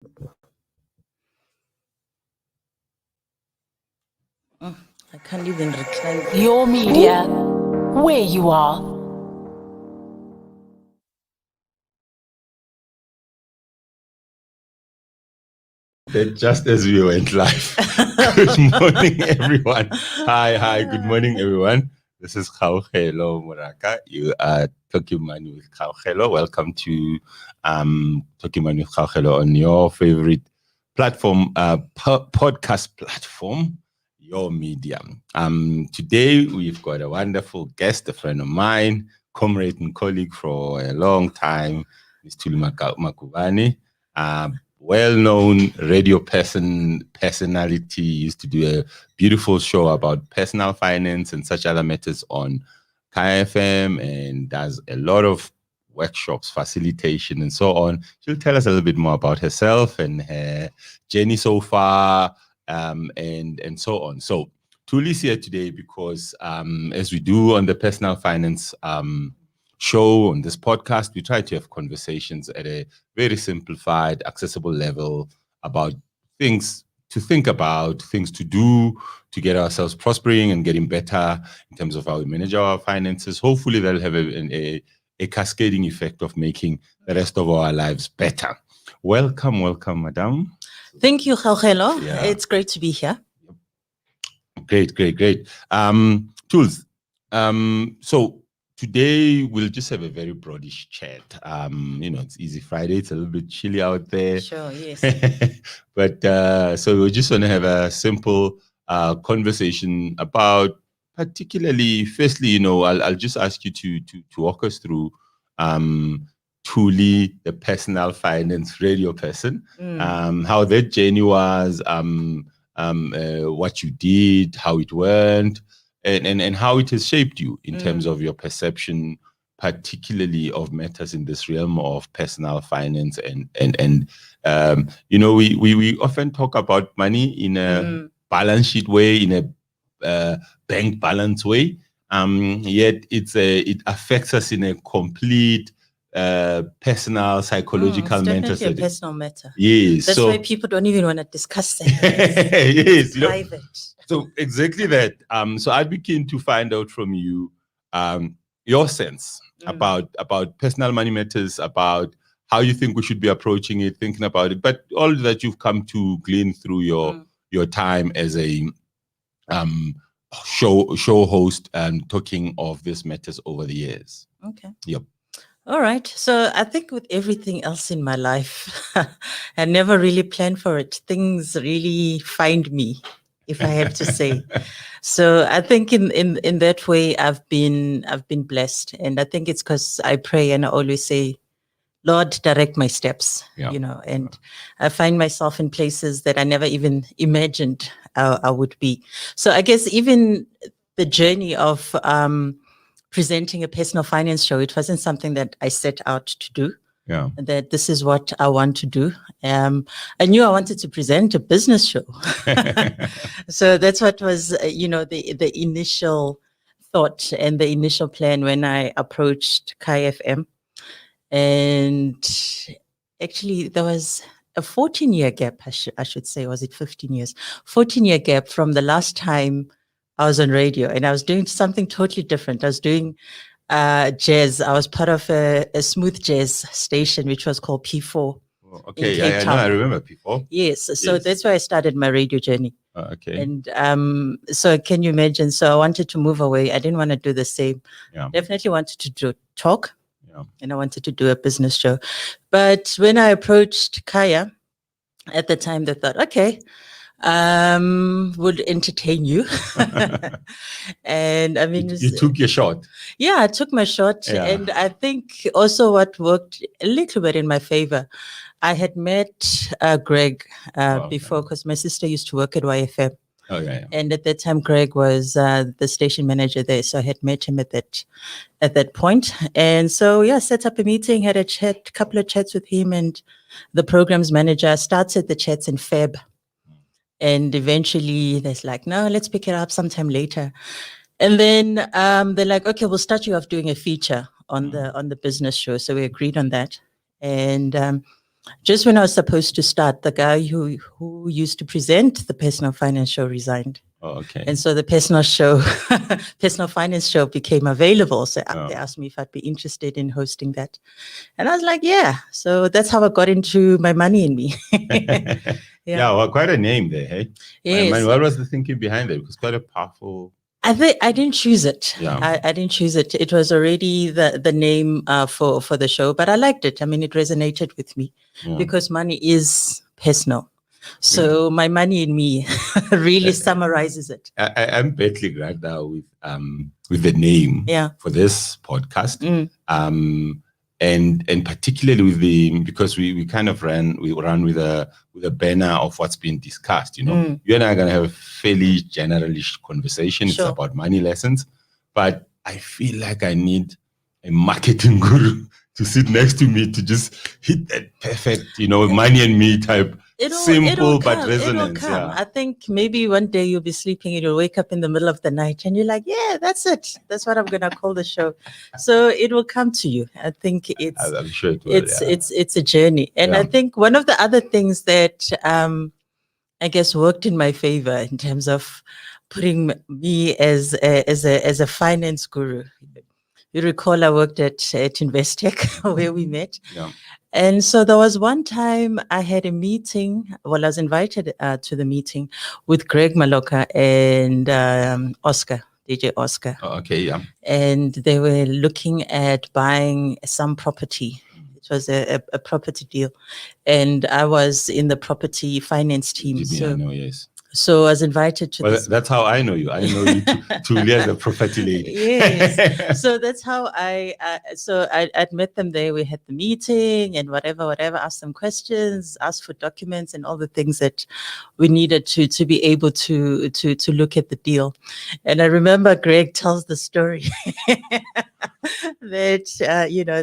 I can't even recline. Your media, where you are. Just as we went live. Good morning, everyone. Hi. Good morning, everyone. This is Kgauza Moraka. You are Talking Money with Kgauza. Welcome to Talking Money with Kgauza on your favorite platform, podcast platform, your medium. Today we've got a wonderful guest, a friend of mine, comrade and colleague for a long time, Ms. Thuli Magubane. Well-known radio personality, used to do a beautiful show about personal finance and such other matters on KFM, and does a lot of workshops, facilitation, and so on. She'll tell us a little bit more about herself and her journey so far, and so on. So Thuli's here today because, as we do on the personal finance show on this podcast, we try to have conversations at a very simplified, accessible level about things to think about, things to do to get ourselves prospering and getting better in terms of how we manage our finances. Hopefully that'll have a cascading effect of making the rest of our lives better. Welcome, madam. Thank you, Kgauza. Yeah. It's great to be here. Great. Tools. So today we'll just have a very broadish chat. It's Easy Friday. It's a little bit chilly out there. Sure, yes. But so we just want to have a simple conversation about, particularly, firstly, I'll just ask you to walk us through Thuli, the personal finance radio person, how that journey was, what you did, how it went, and how it has shaped you in terms of your perception, particularly of matters in this realm of personal finance. We often talk about money in a balance sheet way, in a bank balance way. Yet it affects us in a complete personal, psychological, mental It's definitely a personal matter. Yes. That's why people don't even want to discuss that. Yes. Private. So exactly that. So I'd be keen to find out from you your sense about personal money matters, about how you think we should be approaching it, thinking about it, but all that you've come to glean through your time as a show host and talking of these matters over the years. Okay. Yep. All right. So I think with everything else in my life, I never really planned for it. Things really find me, if I have to say. So I think in that way, I've been blessed, and I think it's because I pray and I always say, Lord, direct my steps. And I find myself in places that I never even imagined I would be. So I guess even the journey of presenting a personal finance show, it wasn't something that I set out to do. Yeah. That this is what I want to do. I knew I wanted to present a business show. So that's what was, the initial thought and the initial plan when I approached KFM. And actually there was a 14-year gap, I should say. Was it 15 years? 14-year gap from the last time I was on radio, and I was doing something totally different. I was doing jazz. I was part of a smooth jazz station, which was called P4. Okay, yeah, I remember P4. Yes, so that's where I started my radio journey. Okay. And so can you imagine? So I wanted to move away. I didn't want to do the same. Yeah. Definitely wanted to talk. Yeah. And I wanted to do a business show. But when I approached Kaya, at the time they thought, okay, would entertain you. And I mean, you took your shot. Yeah, I took my shot. Yeah. And I think also what worked a little bit in my favor, I had met Greg before, because my sister used to work at YFM. Oh, yeah. And at that time, Greg was the station manager there. So I had met him at that point. And so, set up a meeting, had a couple of chats with him and the programs manager. Started the chats in Feb. And eventually there's like, no, let's pick it up sometime later. And then they're like, okay, we'll start you off doing a feature on the business show. So we agreed on that. And Just when I was supposed to start, the guy who used to present the personal finance show resigned. Oh, okay. And so the personal finance show became available. So they asked me if I'd be interested in hosting that. And I was like, yeah. So that's how I got into My Money and Me. Yeah, well, quite a name there, hey? Yes. Man, what was the thinking behind it? It was quite a powerful... I think I didn't choose it. Yeah. I didn't choose it. It was already the name for the show, but I liked it. I mean, it resonated with me because money is personal. So My Money and Me really summarizes it. I'm badly glad now with the name for this podcast. And particularly with because we kind of run with a banner of what's being discussed. You know, you and I are gonna have a fairly generalist conversation. Sure. It's about money lessons, but I feel like I need a marketing guru to sit next to me to just hit that perfect, Money and Me type. Simple but resonance. Yeah. I think maybe one day you'll be sleeping and you'll wake up in the middle of the night and you're like, yeah, that's it. That's what I'm gonna call the show. So it will come to you. I think I'm sure it will, it's a journey. And I think one of the other things that I guess worked in my favor in terms of putting me as a finance guru. You recall I worked at Investec where we met. Yeah. And so there was one time I had a meeting. Well, I was invited to the meeting with Greg Maloka and Oscar, DJ Oscar. Oh, okay, yeah. And they were looking at buying some property. It was a property deal. And I was in the property finance team. I know, yes. So I was invited to this. That's how I know you. I know you to as a property lady. Yes. So that's how I'd met them there. We had the meeting and whatever, asked them questions, asked for documents and all the things that we needed to be able to look at the deal. And I remember Greg tells the story that,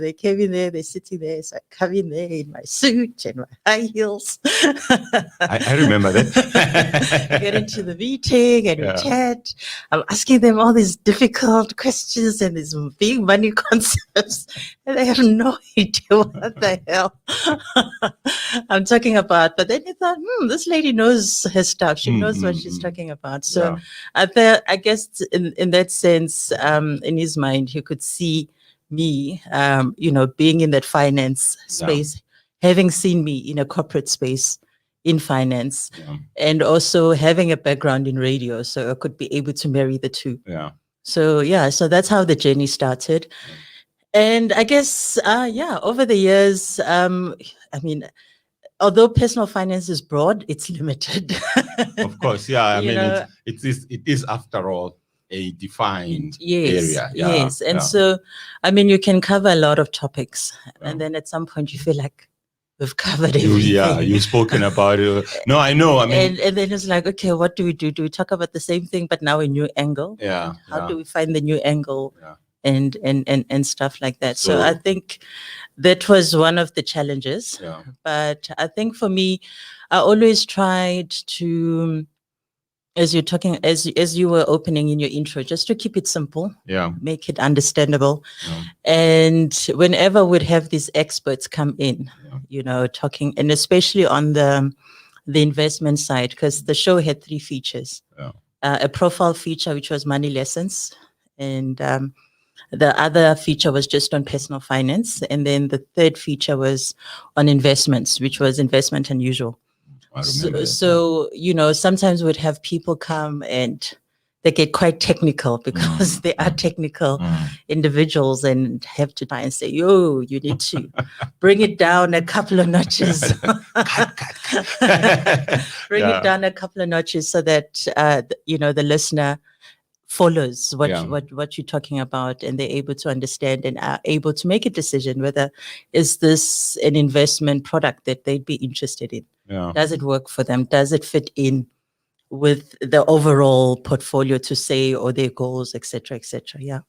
they came in there, they're sitting there. So I come in there in my suit and my high heels. I remember that. Get into the meeting and we chat. I'm asking them all these difficult questions and these big money concepts, and they have no idea what the hell I'm talking about. But then he thought, this lady knows her stuff. She knows what she's talking about. So I guess in that sense, in his mind, he could see me, being in that finance space, having seen me in a corporate space in finance, and also having a background in radio, so I could be able to marry the two. Yeah. So that's how the journey started. And I guess over the years, although personal finance is broad, it's limited. Of course, yeah. It is after all a defined area. Yes. And so you can cover a lot of topics, and then at some point you feel like we've covered everything. You've spoken about it. No, I know. And then it's like, okay, what do we do? Do we talk about the same thing but now a new angle? Yeah. How do we find the new angle? And stuff like that. So I think that was one of the challenges. Yeah. But I think for me, I always tried to, as you were opening in your intro, just to keep it simple, make it understandable. And whenever we'd have these experts come in, talking, and especially on the investment side, because the show had 3 features. A profile feature, which was money lessons, and the other feature was just on personal finance, and then the third feature was on investments, which was investment unusual. So sometimes we'd have people come and they get quite technical because they are technical individuals and have to try and say, you need to bring it down a couple of notches. Bring it down a couple of notches so that, the listener follows what you're talking about, and they're able to understand and are able to make a decision whether is this an investment product that they'd be interested in. Does it work for them? Does it fit in with the overall portfolio to say, or their goals, etc., etc.? Yeah.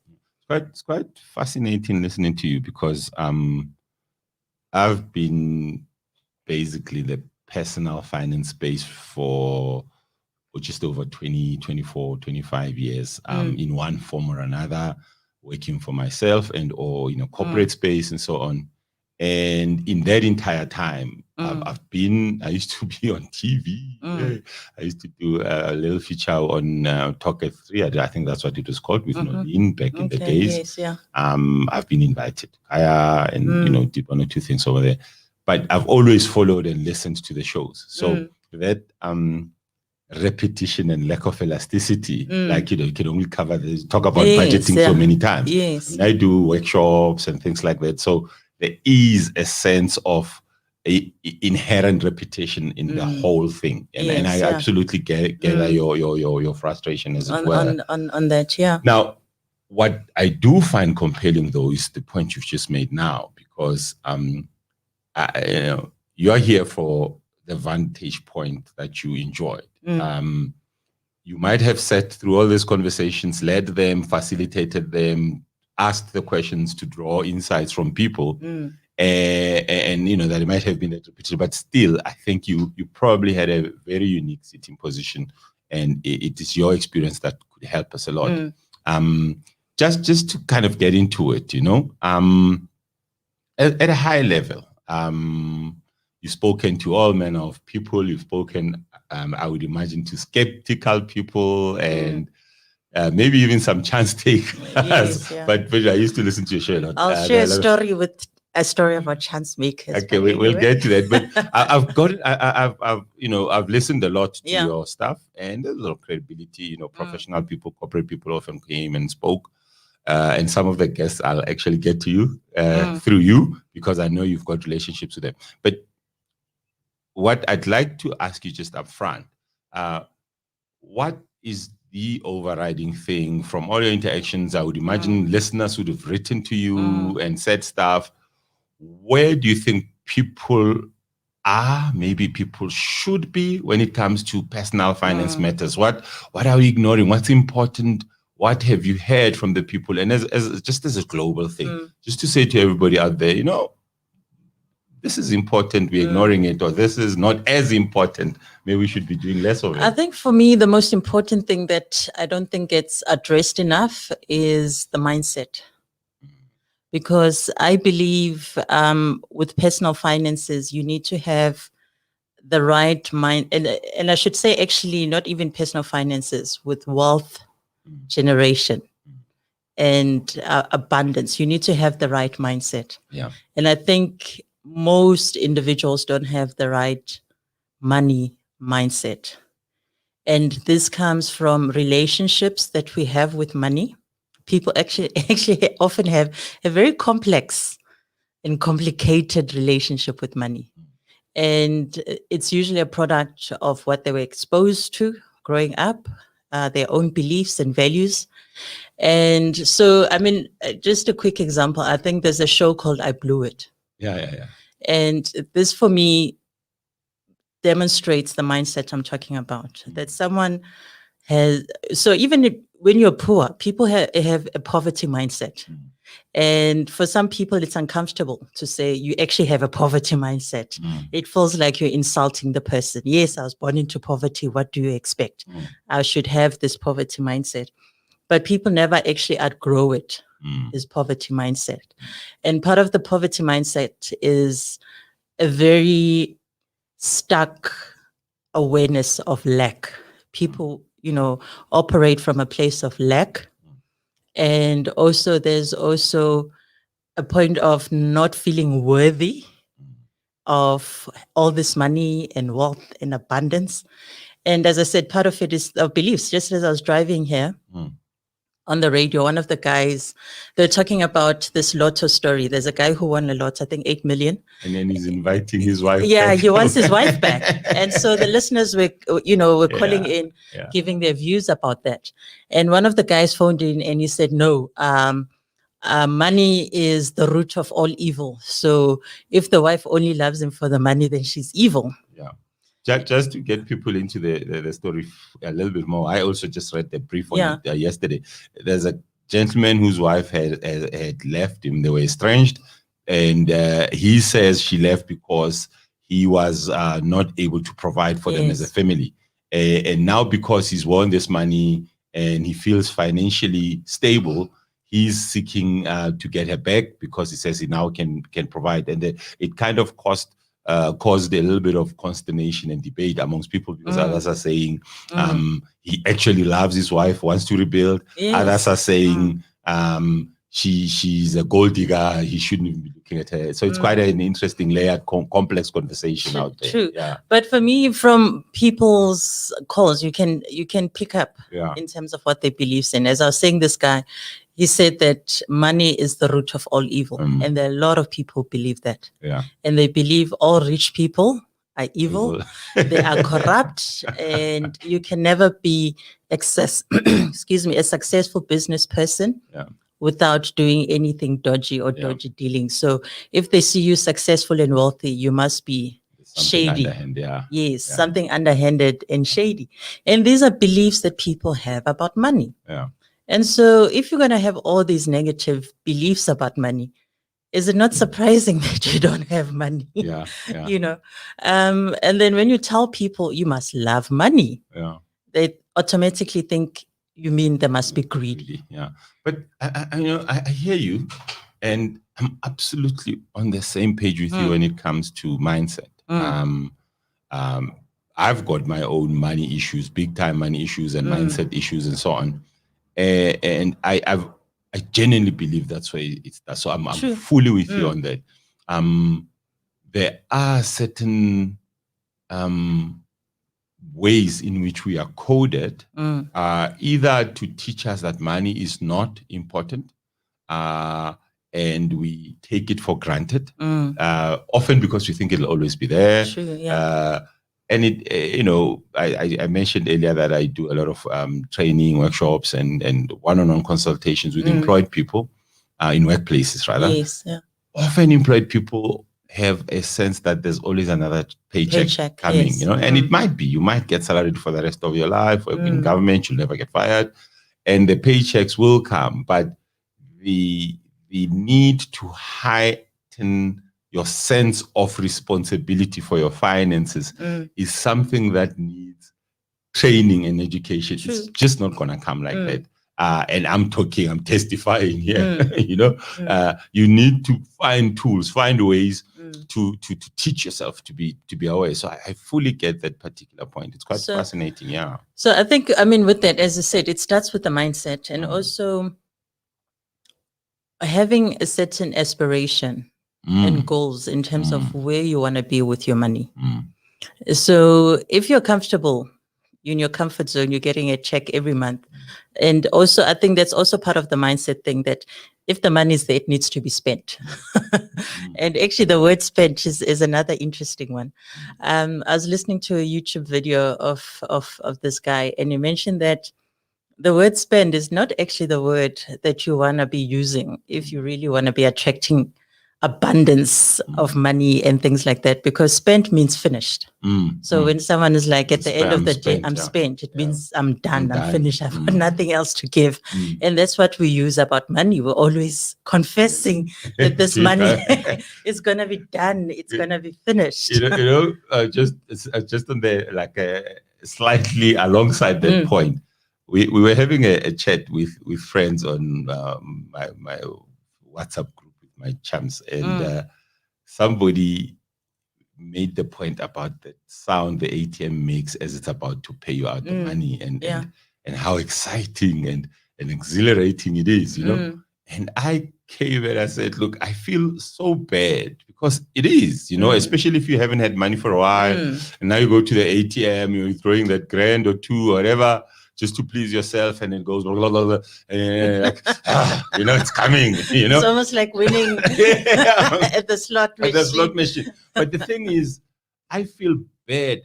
It's quite fascinating listening to you because I've been basically the personal finance space for just over 20, 24, 25 years in one form or another, working for myself and or corporate space and so on. And in that entire time, I used to be on TV. I used to do a little feature on Talk at 3. I think that's what it was called, with Nolene back in the days. Yes, yeah. I've been invited to Kaya and, did one or two things over there. But I've always followed and listened to the shows. So that repetition and lack of elasticity, like, you can only cover this, talk about budgeting so many times. Yes. I do workshops and things like that. So there is a sense of inherent repetition in the whole thing. And I absolutely gather your frustration, as it were. On that, yeah. Now, what I do find compelling, though, is the point you've just made now, because you're here for the vantage point that you enjoyed. You might have sat through all these conversations, led them, facilitated them, asked the questions to draw insights from people, and that it might have been that repetitive, but still, I think you probably had a very unique sitting position, and it is your experience that could help us a lot. Just to kind of get into it, at a high level, you've spoken to all manner of people. You've spoken, I would imagine, to skeptical people and maybe even some chance takers. Yes, yeah. But I used to listen to your show a lot. I'll share a story about chance makers. Okay, we'll get to that. But I've listened a lot to your stuff, and there's a lot of credibility. Professional people, corporate people often came and spoke. And some of the guests I'll actually get to you through you, because I know you've got relationships with them. But what I'd like to ask you just up front, what is the overriding thing from all your interactions? I would imagine listeners would have written to you and said stuff. Where do you think people are, maybe people should be, when it comes to personal finance matters? What are we ignoring? What's important? What have you heard from the people? And as a global thing, just to say to everybody out there, this is important, we're ignoring it, or this is not as important, maybe we should be doing less of it. I think for me, the most important thing that I don't think gets addressed enough is the mindset. Because I believe with personal finances, you need to have the right mind. And I should say, actually, not even personal finances, with wealth generation and abundance, you need to have the right mindset. Yeah. And I think most individuals don't have the right money mindset. And this comes from relationships that we have with money. People actually often have a very complex and complicated relationship with money. And it's usually a product of what they were exposed to growing up, their own beliefs and values. And so, just a quick example, I think there's a show called I Blew It. Yeah. And this, for me, demonstrates the mindset I'm talking about, that someone has, so even when you're poor, people have a poverty mindset. And for some people, it's uncomfortable to say you actually have a poverty mindset. It feels like you're insulting the person. Yes, I was born into poverty. What do you expect? I should have this poverty mindset. But people never actually outgrow it, this poverty mindset. And part of the poverty mindset is a very stuck awareness of lack. People, operate from a place of lack. And also there's also a point of not feeling worthy of all this money and wealth and abundance. And as I said, part of it is our beliefs. Just as I was driving here on the radio, one of the guys, they're talking about this lotto story. There's a guy who won a lot, I think 8 million. And then he's inviting his wife back. He wants his wife back. And so the listeners were calling in, giving their views about that. And one of the guys phoned in and he said, no, money is the root of all evil. So if the wife only loves him for the money, then she's evil. Yeah. Just to get people into the story a little bit more, I also just read the brief on it yesterday. There's a gentleman whose wife had left him. They were estranged. And he says she left because he was not able to provide for them as a family. And now because he's won this money and he feels financially stable, he's seeking to get her back because he says he now can provide. And it kind of cost caused a little bit of consternation and debate amongst people because others are saying he actually loves his wife, wants to rebuild. Yes. Others are saying she's a gold digger, he shouldn't even be looking at her. So it's quite an interesting layered complex conversation out there. True. Yeah. But for me, from people's calls, you can pick up in terms of what they believe in. As I was saying, this guy, he said that money is the root of all evil. And there are a lot of people who believe that. Yeah. And they believe all rich people are evil. They are corrupt, and you can never be a successful business person without doing anything dodgy or dodgy dealing. So if they see you successful and wealthy, you must be shady. Yes, something underhanded and shady. And these are beliefs that people have about money. Yeah. And so if you're going to have all these negative beliefs about money, is it not surprising that you don't have money? Yeah. You know, and then when you tell people you must love money, they automatically think you mean they must be greedy. Yeah, but I hear you, and I'm absolutely on the same page with you when it comes to mindset. I've got my own money issues, big time money issues, and mindset issues, and so on. And I genuinely believe that's where it starts. So I'm fully with you on that. There are certain ways in which we are coded, either to teach us that money is not important, and we take it for granted, often because we think it'll always be there. And I mentioned earlier that I do a lot of training workshops and one-on-one consultations with employed people in workplaces, rather. Yes, Often employed people have a sense that there's always another paycheck coming, and it might be, you might get salaried for the rest of your life, or in government, you'll never get fired, and the paychecks will come, but the need to heighten your sense of responsibility for your finances is something that needs training and education. It's just not going to come like that. And I'm testifying here. You need to find tools, find ways to teach yourself to be aware. So I fully get that particular point. It's quite fascinating. Yeah. So I think, with that, as I said, it starts with the mindset, and also having a certain aspiration and goals in terms of where you want to be with your money. So if you're comfortable, you're in your comfort zone, you're getting a check every month. And also, I think that's also part of the mindset thing, that if the money is there, it needs to be spent. And actually the word spent is another interesting one. I was listening to a YouTube video of this guy, and he mentioned that the word spend is not actually the word that you want to be using if you really want to be attracting abundance of money and things like that, because spent means finished. So when someone is like, at the end of the day, I'm spent, it means I'm done, I'm finished, I've got nothing else to give. And that's what we use about money. We're always confessing that this money is going to be done, it's going to be finished. Just on the slightly alongside that point, we were having a chat with friends on my WhatsApp group, my chums, and somebody made the point about the sound the ATM makes as it's about to pay you out the money, and how exciting and exhilarating it is, And I came and I said, look, I feel so bad, because it is, especially if you haven't had money for a while, and now you go to the ATM, you're throwing that grand or two or whatever, just to please yourself, and it goes blah, blah, blah, blah, and like, it's coming. It's almost like winning at the slot machine. At the slot machine. But the thing is, I feel bad.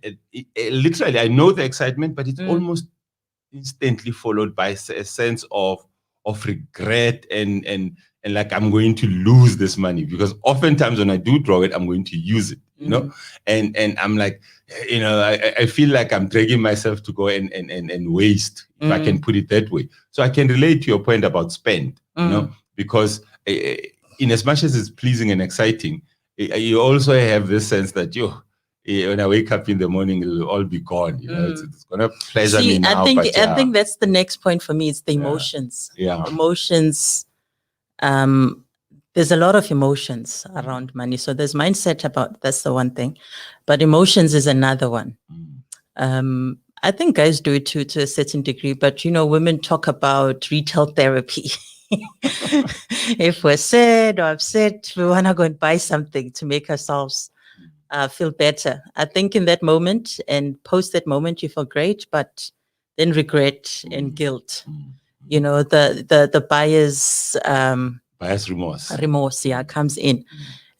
Literally, I know the excitement, but it's almost instantly followed by a sense of regret and like, I'm going to lose this money, because oftentimes when I do draw it, I'm going to use it, and I'm like, I feel like I'm dragging myself to go and waste, if I can put it that way. So I can relate to your point about spend, because in as much as it's pleasing and exciting, you also have this sense that when I wake up in the morning, it'll all be gone. It's gonna pleasure me now. I think that's the next point for me. It's the emotions. Yeah. Emotions there's a lot of emotions around money. So there's mindset about, that's the one thing, but emotions is another one. I think guys do it too, to a certain degree, but women talk about retail therapy. If we're sad or upset, we want to go and buy something to make ourselves feel better. I think in that moment and post that moment, you feel great, but then regret and guilt. The buyer's Buyer's remorse. remorse, comes in.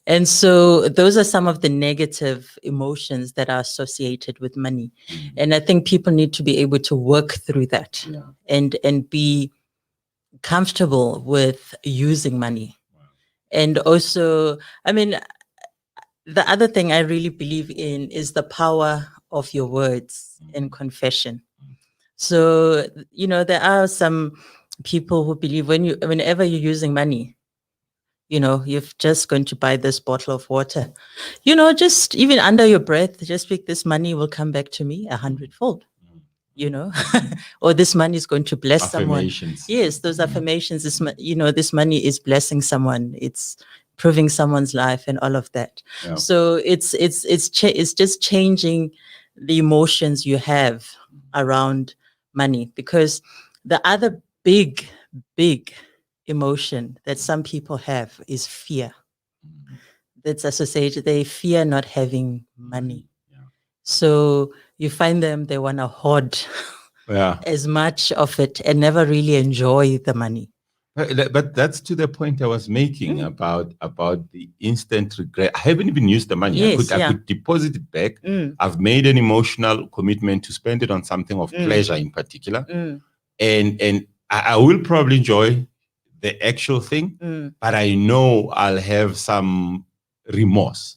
And so those are some of the negative emotions that are associated with money. And I think people need to be able to work through that and be comfortable with using money. And also, the other thing I really believe in is the power of your words and confession. So, there are some people who believe whenever you're using money, you're just going to buy this bottle of water, just even under your breath, just speak, this money will come back to me 100-fold, or this money is going to bless someone. Yes, those affirmations, this money is blessing someone. It's improving someone's life and all of that. Yeah. So it's just changing the emotions you have around money, because the other big emotion that some people have is fear. That's associated. They fear not having money. So you find them, they want to hoard as much of it and never really enjoy the money. But that's to the point I was making about the instant regret. I haven't even used the money. Yes, I could deposit it back. I've made an emotional commitment to spend it on something of pleasure in particular. And I will probably enjoy the actual thing, but I know I'll have some remorse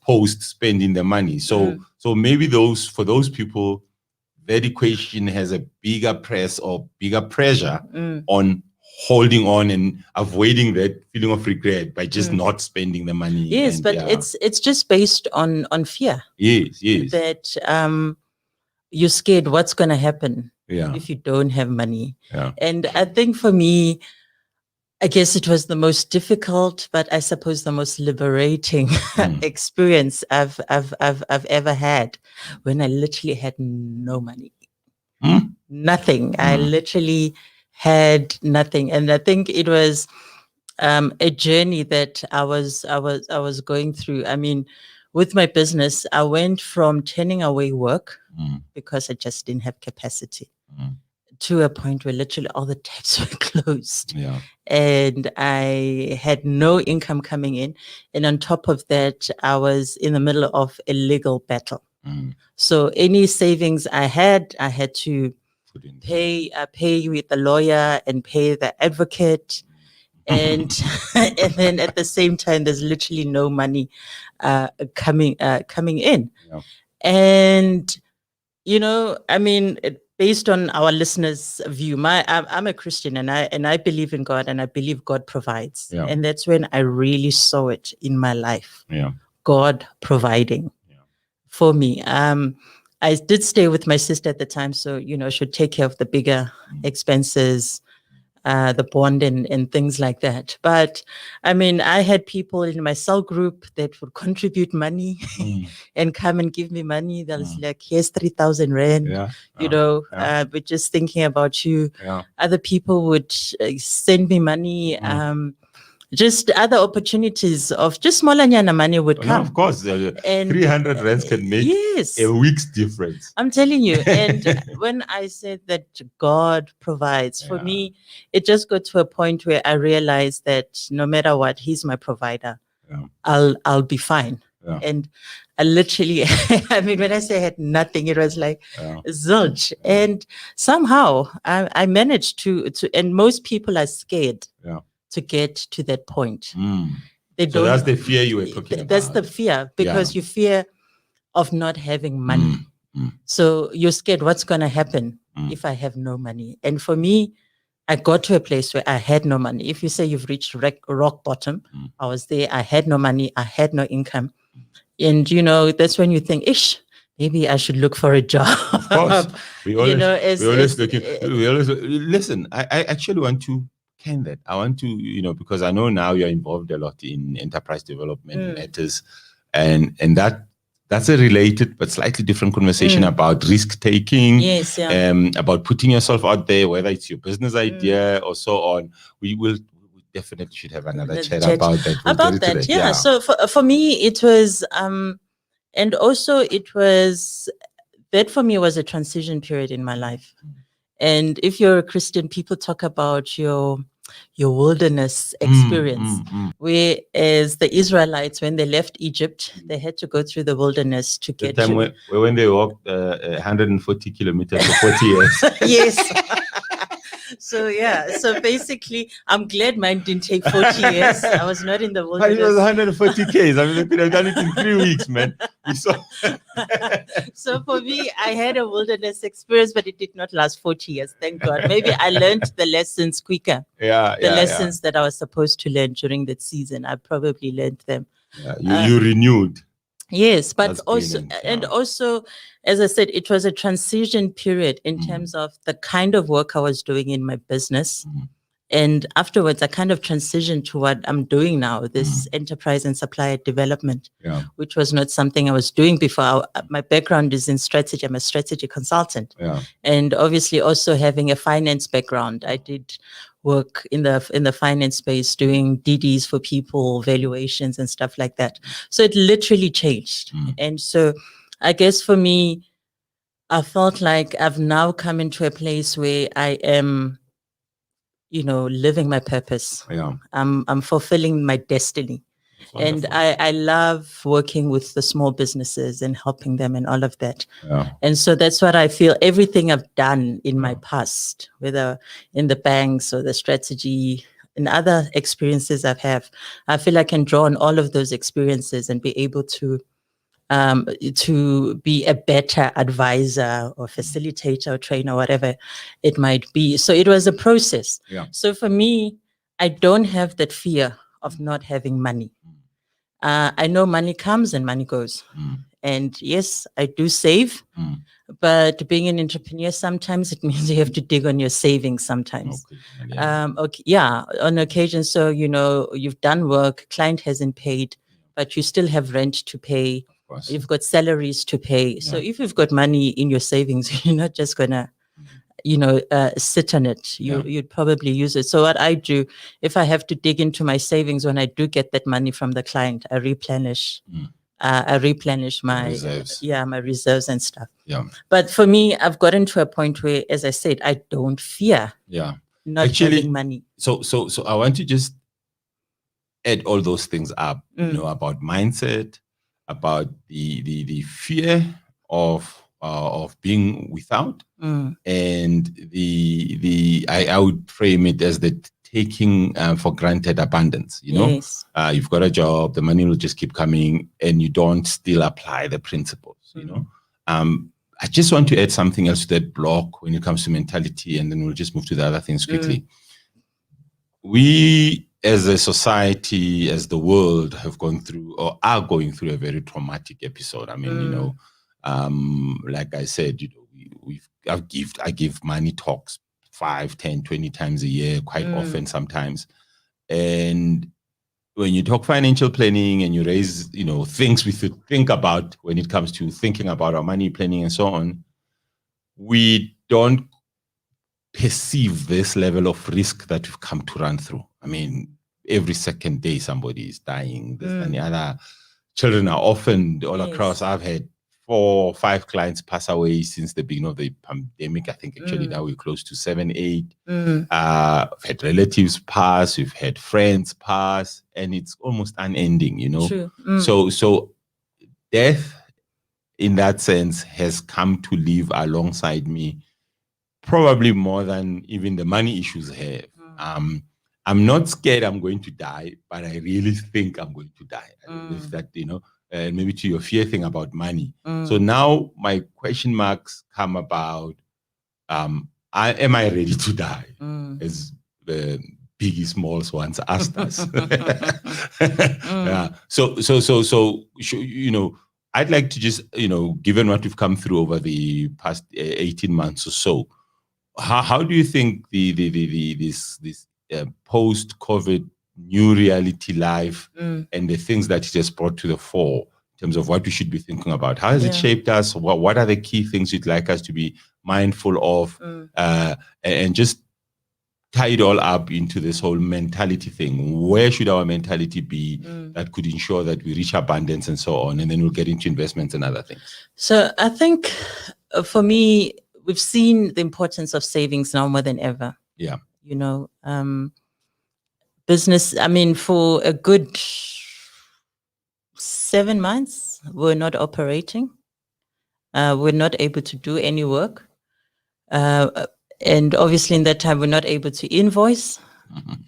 post spending the money. So maybe for those people, that equation has a bigger press or bigger pressure on holding on and avoiding that feeling of regret by just not spending the money. Yes, but it's just based on fear. Yes. That you're scared what's going to happen if you don't have money. And I think for me, I guess it was the most difficult, but I suppose the most liberating experience I've ever had, when I literally had no money, nothing. I literally had nothing, and I think it was a journey that I was going through. I mean, with my business, I went from turning away work because I just didn't have capacity, to a point where literally all the taps were closed. And I had no income coming in. And on top of that, I was in the middle of a legal battle. So any savings I had to pay with the lawyer and pay the advocate. And and then at the same time, there's literally no money coming in. And, based on our listeners' view, I'm a Christian, and I believe in God, and I believe God provides. And that's when I really saw it in my life. God providing for me. I did stay with my sister at the time, so she would take care of the bigger expenses, the bond and things like that. But I had people in my cell group that would contribute money and come and give me money. That was like, here's 3,000 rand, we're just thinking about you. Other people would send me money. Just other opportunities of just smallanyana money would come. Of course, and 300 rands can make a week's difference. I'm telling you. And when I said that God provides, for me, it just got to a point where I realized that no matter what, He's my provider. I'll be fine. And I literally, when I say I had nothing, it was like zilch. And somehow I managed to, and most people are scared to get to that point. So that's the fear you were talking about. That's the fear, because you fear of not having money. So you're scared, what's going to happen if I have no money? And for me, I got to a place where I had no money. If you say you've reached rock bottom, I was there. I had no money. I had no income. And, that's when you think, maybe I should look for a job. Of course. We always listen, I actually want to can that. I want to, because I know now you're involved a lot in enterprise development matters, and that's a related but slightly different conversation about risk taking. Yes, yeah. About putting yourself out there, whether it's your business idea or so on. We definitely should have another chat about that. We'll get into that. Yeah. So for me, it was, and also it was, that for me was a transition period in my life. And if you're a Christian, people talk about your wilderness experience, whereas the Israelites, when they left Egypt, they had to go through the wilderness to get the time when they walked 140 kilometers for 40 years. Yes. So basically, I'm glad mine didn't take 40 years. I was not in the wilderness. It was 140 Ks. I mean, they could have done it in 3 weeks, man. So for me, I had a wilderness experience, but it did not last 40 years. Thank God. Maybe I learned the lessons quicker. The lessons that I was supposed to learn during that season, I probably learned them. Yeah, you renewed. Yes, but also, and also, as I said, it was a transition period in terms of the kind of work I was doing in my business. And afterwards, I kind of transitioned to what I'm doing now, this enterprise and supplier development, which was not something I was doing before. My background is in strategy. I'm a strategy consultant. And obviously also having a finance background. I did work in the finance space doing DDs for people, valuations and stuff like that. So it literally changed. And so I guess for me, I felt like I've now come into a place where I am, living my purpose. I'm fulfilling my destiny. And I love working with the small businesses and helping them and all of that. And so that's what I feel everything I've done in my past, whether in the banks or the strategy and other experiences I've had, I feel I can draw on all of those experiences and be able to be a better advisor or facilitator or trainer, whatever it might be. So it was a process. So for me, I don't have that fear of not having money. I know money comes and money goes. And yes, I do save, but being an entrepreneur, sometimes it means you have to dig on your savings sometimes. On occasion. So, you've done work, client hasn't paid, but you still have rent to pay. You've got salaries to pay. So if you've got money in your savings, you're not just going to, sit on it. You'd probably use it. So what I do, if I have to dig into my savings, when I do get that money from the client, I replenish. I replenish my reserves. My reserves and stuff. But for me, I've gotten to a point where, as I said, I don't fear not having money. So I want to just add all those things up. About mindset, about the fear of being without, and I would frame it as the taking for granted abundance. Yes. You've got a job, the money will just keep coming, and you don't still apply the principles. I just want to add something else to that block when it comes to mentality, and then we'll just move to the other things quickly. We, as a society, as the world, have gone through or are going through a very traumatic episode. I mean, like I said, I give money talks 5, 10, 20 times a year, quite often sometimes. And when you talk financial planning and you raise, things we should think about when it comes to thinking about our money planning and so on, we don't perceive this level of risk that we've come to run through. I mean, every second day somebody is dying. And the other children are often all across. I've had 4 or 5 clients pass away since the beginning of the pandemic. I think actually now we're close to 7, 8. We've had relatives pass, we've had friends pass, and it's almost unending, True. So death, in that sense, has come to live alongside me, probably more than even the money issues have. I'm not scared I'm going to die, but I really think I'm going to die. I don't know if that, maybe to your fear thing about money. So now my question marks come about, am I ready to die? As the Biggie Smalls once asked us. So, I'd like to just, given what we've come through over the past 18 months or so, how do you think this post-COVID new reality life and the things that it has brought to the fore in terms of what we should be thinking about. How has it shaped us? What are the key things you'd like us to be mindful of? And just tie it all up into this whole mentality thing. Where should our mentality be that could ensure that we reach abundance and so on? And then we'll get into investments and other things. So I think for me, we've seen the importance of savings now more than ever. Yeah. You know, business, I mean, for a good 7 months, we're not operating. We're not able to do any work. And obviously in that time, we're not able to invoice.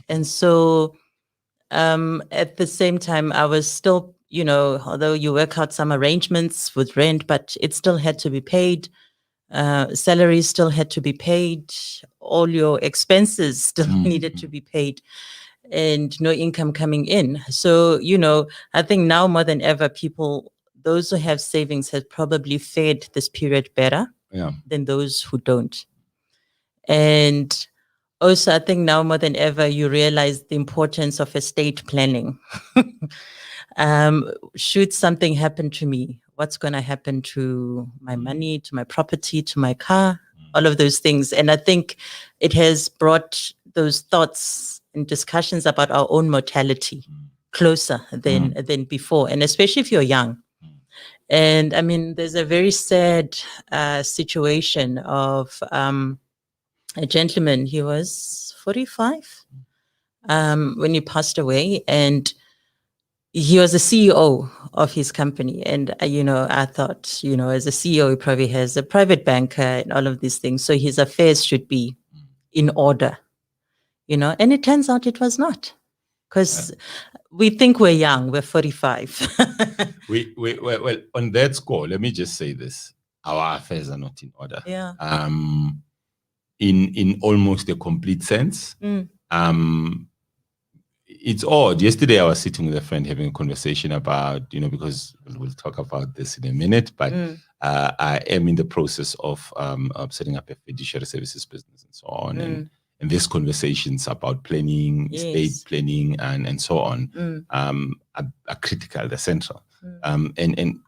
And so at the same time, I was still, you know, although you work out some arrangements with rent, but it still had to be paid. Salaries still had to be paid. All your expenses still needed to be paid, and no income coming in. So, you know, I think now more than ever, people, those who have savings have probably fared this period better than those who don't. And also, I think now more than ever, you realize the importance of estate planning. Should something happen to me, what's going to happen to my money, to my property, to my car, all of those things. And I think it has brought those thoughts and discussions about our own mortality closer than before, and especially if you're young. And I mean, there's a very sad situation of a gentleman. He was 45 when he passed away, and he was the CEO of his company. And, you know, I thought, you know, as a CEO, he probably has a private banker and all of these things. So his affairs should be in order, you know, and it turns out it was not, because we think we're young, we're 45. Well, on that score, let me just say this. Our affairs are not in order. Yeah. In almost a complete sense. It's odd. Yesterday, I was sitting with a friend having a conversation about, you know, because we'll talk about this in a minute, but I am in the process of setting up a fiduciary services business and so on. And these conversations about planning, estate planning, and so on are critical, they're central. And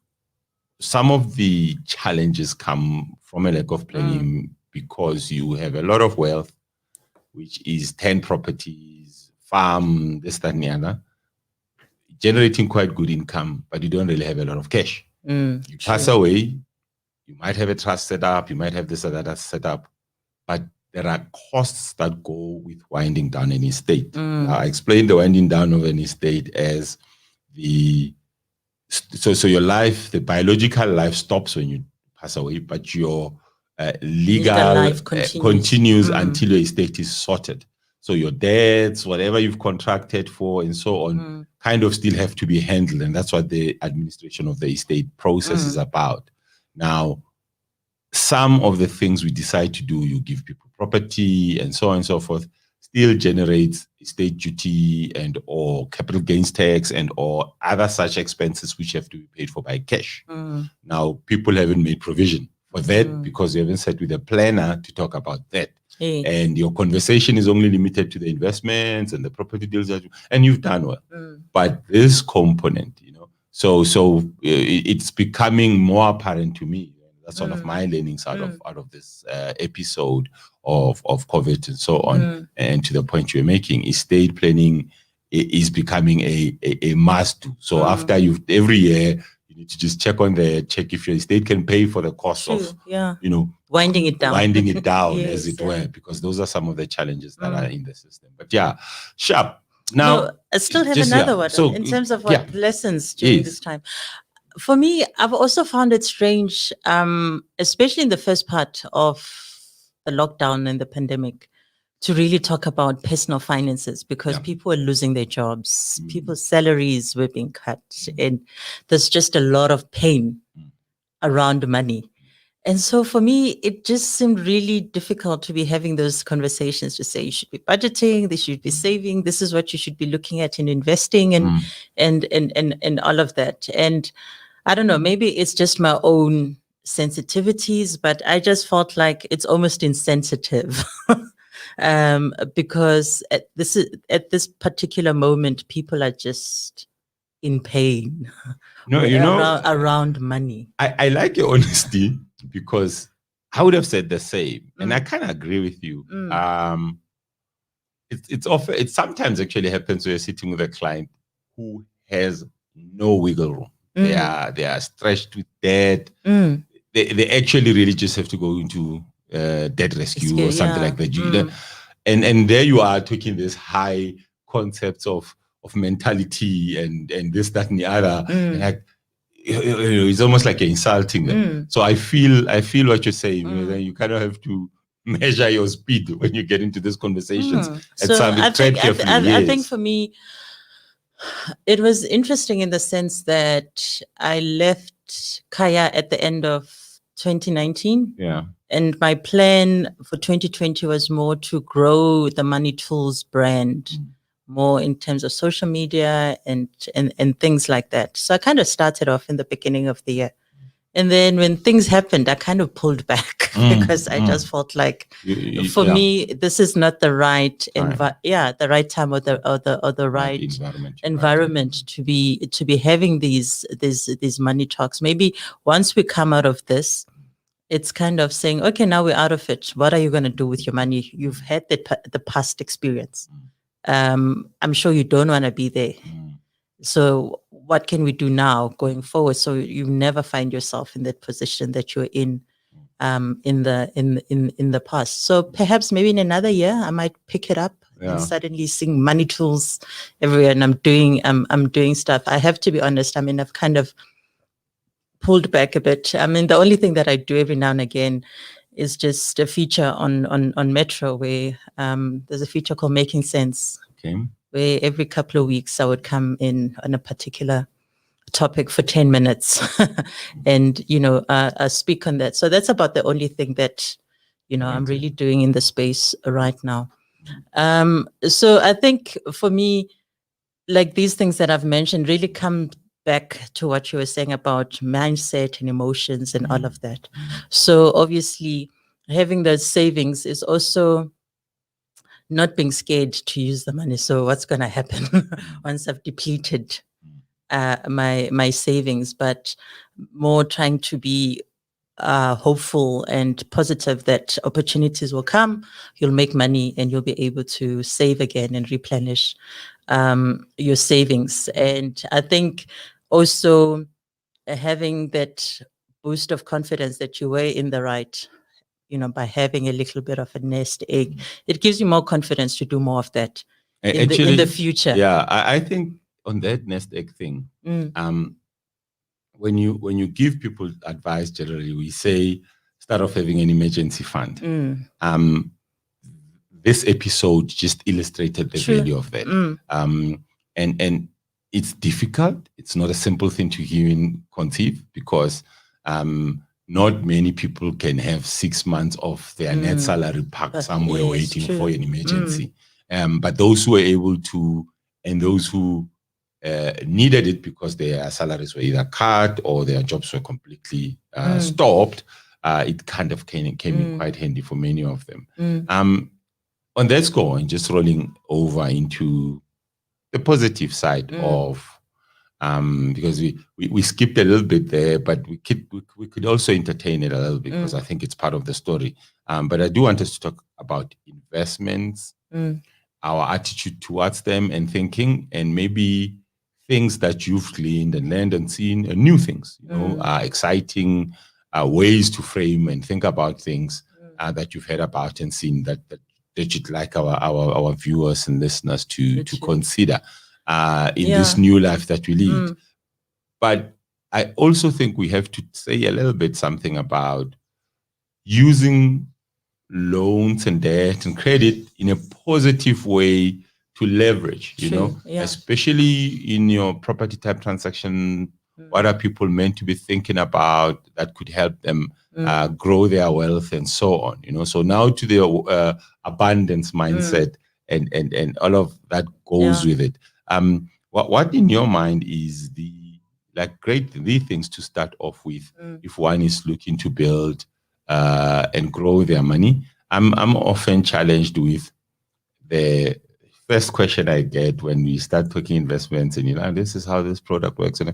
some of the challenges come from a lack of planning because you have a lot of wealth, which is 10 properties, farm, this, that, and the other, generating quite good income, but you don't really have a lot of cash. You pass away, you might have a trust set up, you might have this or that set up, but there are costs that go with winding down an estate. I explained the winding down of an estate as so your life, the biological life stops when you pass away, but your legal life continues until your estate is sorted. So your debts, whatever you've contracted for and so on, kind of still have to be handled. And that's what the administration of the estate process is about. Now, some of the things we decide to do, you give people property and so on and so forth, still generates estate duty and or capital gains tax and or other such expenses which have to be paid for by cash. Now, people haven't made provision for that because you haven't sat with a planner to talk about that. And your conversation is only limited to the investments and the property deals and you've done well. But this component, you know, so it's becoming more apparent to me. That's one of my learnings out of this episode of COVID and so on. And to the point you're making, estate planning is becoming a must do. So after every year, you need to just check if your estate can pay for the cost of, you know, winding it down, yes, as it were, because those are some of the challenges that are in the system. But yeah, sharp. Now, I still have another one so, in terms of what lessons during this time. For me, I've also found it strange, especially in the first part of the lockdown and the pandemic, to really talk about personal finances because people were losing their jobs, people's salaries were being cut, and there's just a lot of pain around money. And so for me, it just seemed really difficult to be having those conversations to say you should be budgeting, they should be saving, this is what you should be looking at in investing and all of that. And I don't know, maybe it's just my own sensitivities, but I just felt like it's almost insensitive because at this particular moment, people are just in pain No, you know, around money. I like your honesty because I would have said the same, and I kind of agree with you. It sometimes actually happens when you're sitting with a client who has no wiggle room. They are stretched with debt. They actually really just have to go into debt rescue or something like that. And there you are taking this high concepts of mentality and this, that, and the other. And like, it's almost like you're insulting them. So I feel what you're saying. Then you kind of have to measure your speed when you get into these conversations. I think for me, it was interesting in the sense that I left Kaya at the end of 2019. Yeah. And my plan for 2020 was more to grow the Money Tools brand more in terms of social media and things like that. So I kind of started off in the beginning of the year. And then when things happened, I kind of pulled back because I just felt like, for me, this is not the right the right time or the right environment to be having these money talks. Maybe once we come out of this, it's kind of saying, okay, now we're out of it. What are you going to do with your money? You've had the past experience. I'm sure you don't want to be there. So what can we do now going forward so you never find yourself in that position that you're in the past? So perhaps maybe in another year I might pick it up and suddenly seeing Money Tools everywhere, and I'm doing stuff. I have to be honest. I mean, I've kind of pulled back a bit. I mean, the only thing that I do every now and again is just a feature on Metro where there's a feature called Making Sense. Okay. Where every couple of weeks I would come in on a particular topic for 10 minutes and, speak on that. So that's about the only thing that, I'm really doing in the space right now. So I think for me, like these things that I've mentioned really come back to what you were saying about mindset and emotions and all of that. So obviously having those savings is also not being scared to use the money. So what's going to happen once I've depleted my savings, but more trying to be hopeful and positive that opportunities will come, you'll make money and you'll be able to save again and replenish your savings. And I think also having that boost of confidence that you were in the right, by having a little bit of a nest egg, it gives you more confidence to do more of that in the future. Yeah, I think on that nest egg thing, when you give people advice, generally we say start off having an emergency fund. This episode just illustrated the value of that. And it's difficult. It's not a simple thing to even conceive because not many people can have 6 months of their net salary packed somewhere waiting for an emergency. But those who were able to, and those who needed it because their salaries were either cut or their jobs were completely stopped, it kind of came in quite handy for many of them. On that score, and just rolling over into the positive side of, because we skipped a little bit there, but we could also entertain it a little bit because I think it's part of the story. But I do want us to talk about investments, our attitude towards them and thinking, and maybe things that you've gleaned and learned and seen, and new things, exciting ways to frame and think about things that you've heard about and seen that you'd like our viewers and listeners to consider in this new life that we lead. But I also think we have to say a little bit something about using loans and debt and credit in a positive way to leverage, especially in your property type transaction. What are people meant to be thinking about that could help them grow their wealth and so on, So now to the abundance mindset and all of that goes with it. What in your mind is the things to start off with if one is looking to build and grow their money? I'm often challenged with the first question I get when we start talking investments, and this is how this product works, and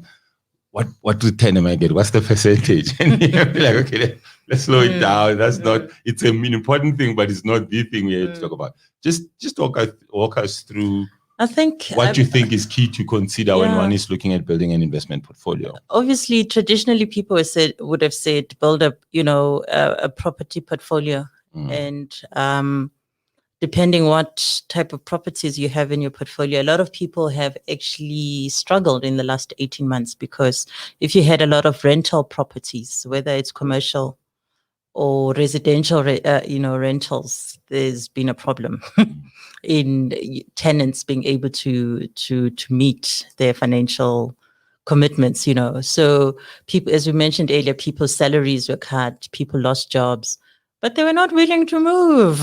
what return am I getting? What's the percentage? And you're like, okay, let's slow it down. That's not. It's an important thing, but it's not the thing we're here to talk about. Just walk us through. I think what you think is key to consider when one is looking at building an investment portfolio. Obviously, traditionally, people would have said build up, a property portfolio, and depending what type of properties you have in your portfolio, a lot of people have actually struggled in the last 18 months because if you had a lot of rental properties, whether it's commercial or residential, rentals, there's been a problem in tenants being able to meet their financial commitments. So people, as we mentioned earlier, people's salaries were cut, people lost jobs, but they were not willing to move.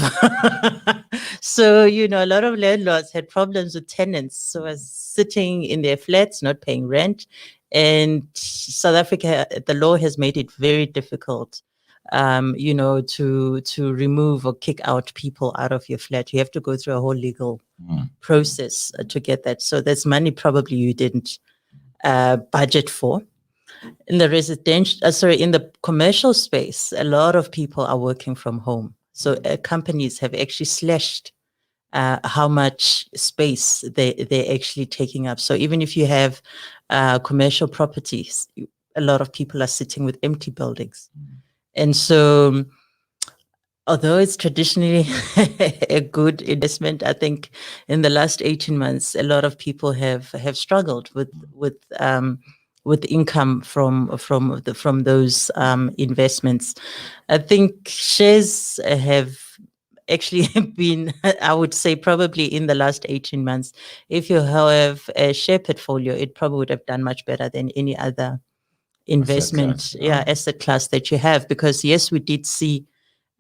So, a lot of landlords had problems with tenants. So as sitting in their flats, not paying rent. And South Africa, the law has made it very difficult, to remove or kick out people out of your flat. You have to go through a whole legal process to get that. So that's money probably you didn't budget for. In the in the commercial space, a lot of people are working from home. So companies have actually slashed how much space they're actually taking up. So even if you have commercial properties, a lot of people are sitting with empty buildings. And so, although it's traditionally a good investment, I think in the last 18 months, a lot of people have struggled with income from those investments. I think shares have actually been, I would say, probably in the last 18 months. If you have a share portfolio, it probably would have done much better than any other investment asset class that you have, because yes, we did see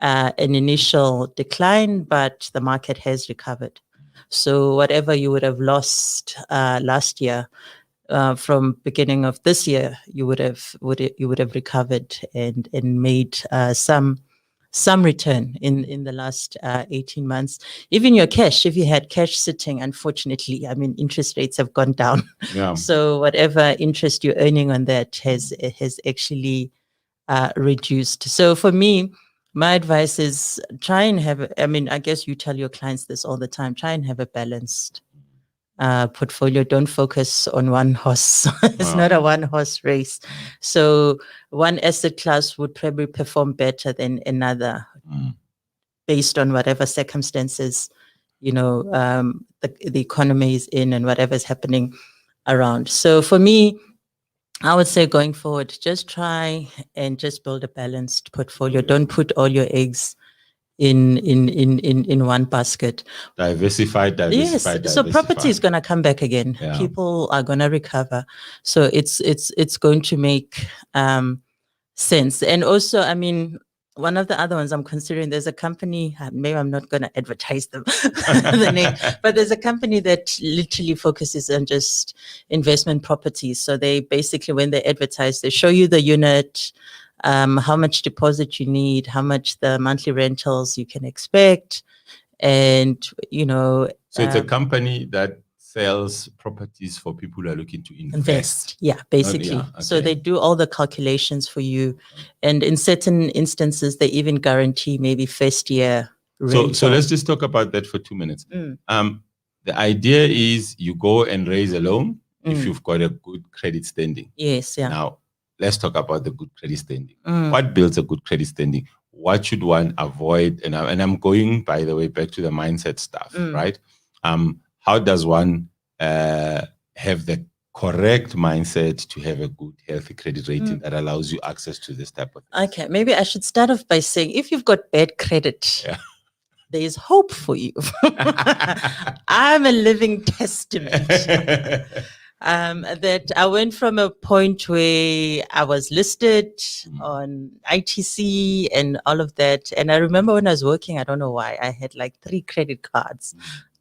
an initial decline, but the market has recovered. So whatever you would have lost last year, from beginning of this year, you would have recovered and made some return in the last 18 months. Even your cash, if you had cash sitting, unfortunately, interest rates have gone down. Yeah. So whatever interest you're earning on that has actually reduced. So for me, my advice is try and have, I guess you tell your clients this all the time, try and have a balanced portfolio. Don't focus on one horse. It's not a one horse race. So one asset class would probably perform better than another based on whatever circumstances, the economy is in and whatever's happening around. So for me, I would say going forward, just try and just build a balanced portfolio. Don't put all your eggs in one basket. Diversify. Yes. So property is going to come back again. Yeah. People are going to recover. So it's going to make sense. And also, one of the other ones I'm considering, there's a company, maybe I'm not going to advertise them, the name, but there's a company that literally focuses on just investment properties. So they basically, when they advertise, they show you the unit, how much deposit you need, how much the monthly rentals you can expect. And, so it's a company that sells properties for people who are looking to invest. Yeah, basically. Okay. So they do all the calculations for you. And in certain instances, they even guarantee maybe first year rental. So let's just talk about that for 2 minutes. The idea is you go and raise a loan if you've got a good credit standing. Yes, yeah. Now, let's talk about the good credit standing. What builds a good credit standing? What should one avoid? And I'm going, by the way, back to the mindset stuff, right? How does one have the correct mindset to have a good, healthy credit rating that allows you access to this type of thing? Okay, maybe I should start off by saying, if you've got bad credit, there is hope for you. I'm a living testament. That I went from a point where I was listed on ITC and all of that. And I remember when I was working, I don't know why, I had like 3 credit cards.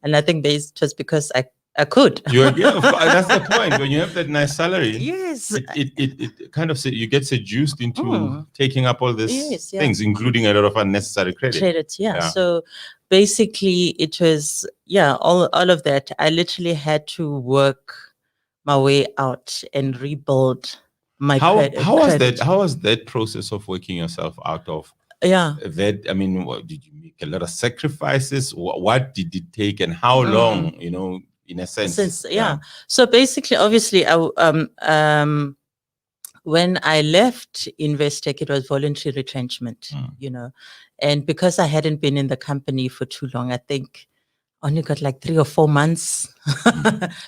And I think it was because I I could. That's the point. When you have that nice salary, Yes. it kind of you get seduced into taking up all these Yes, yeah. things, including a lot of unnecessary credit. Yeah. So basically, it was all of that. I literally had to work my way out and rebuild my How was credit. that? How was that process of working yourself out of that? I mean, did you make a lot of sacrifices? What did it take, and how long? In a sense. So basically, obviously, when I left Investec, it was voluntary retrenchment. And because I hadn't been in the company for too long, I think only got like 3 or 4 months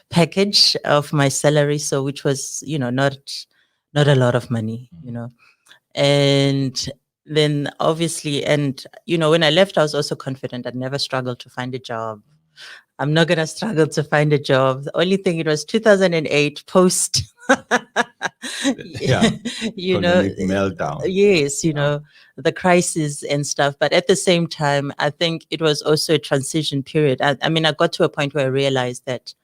package of my salary, so which was not a lot of money, and then obviously, and when I left, I was also confident I'd never struggled to find a job. I'm not gonna struggle to find a job. The only thing, it was 2008 post economic meltdown. Yes, the crisis and stuff. But at the same time, I think it was also a transition period. I mean, I got to a point where I realized that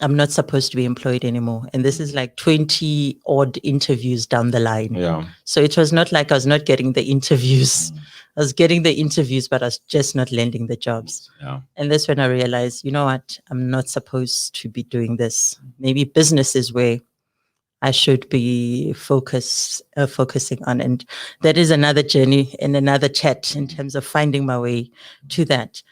I'm not supposed to be employed anymore. And this is like 20 odd interviews down the line. Yeah. So it was not like I was not getting the interviews. I was getting the interviews, but I was just not landing the jobs. Yeah. And that's when I realized, you know what, I'm not supposed to be doing this. Maybe business is where I should be focusing on. And that is another journey and another chat in terms of finding my way to that.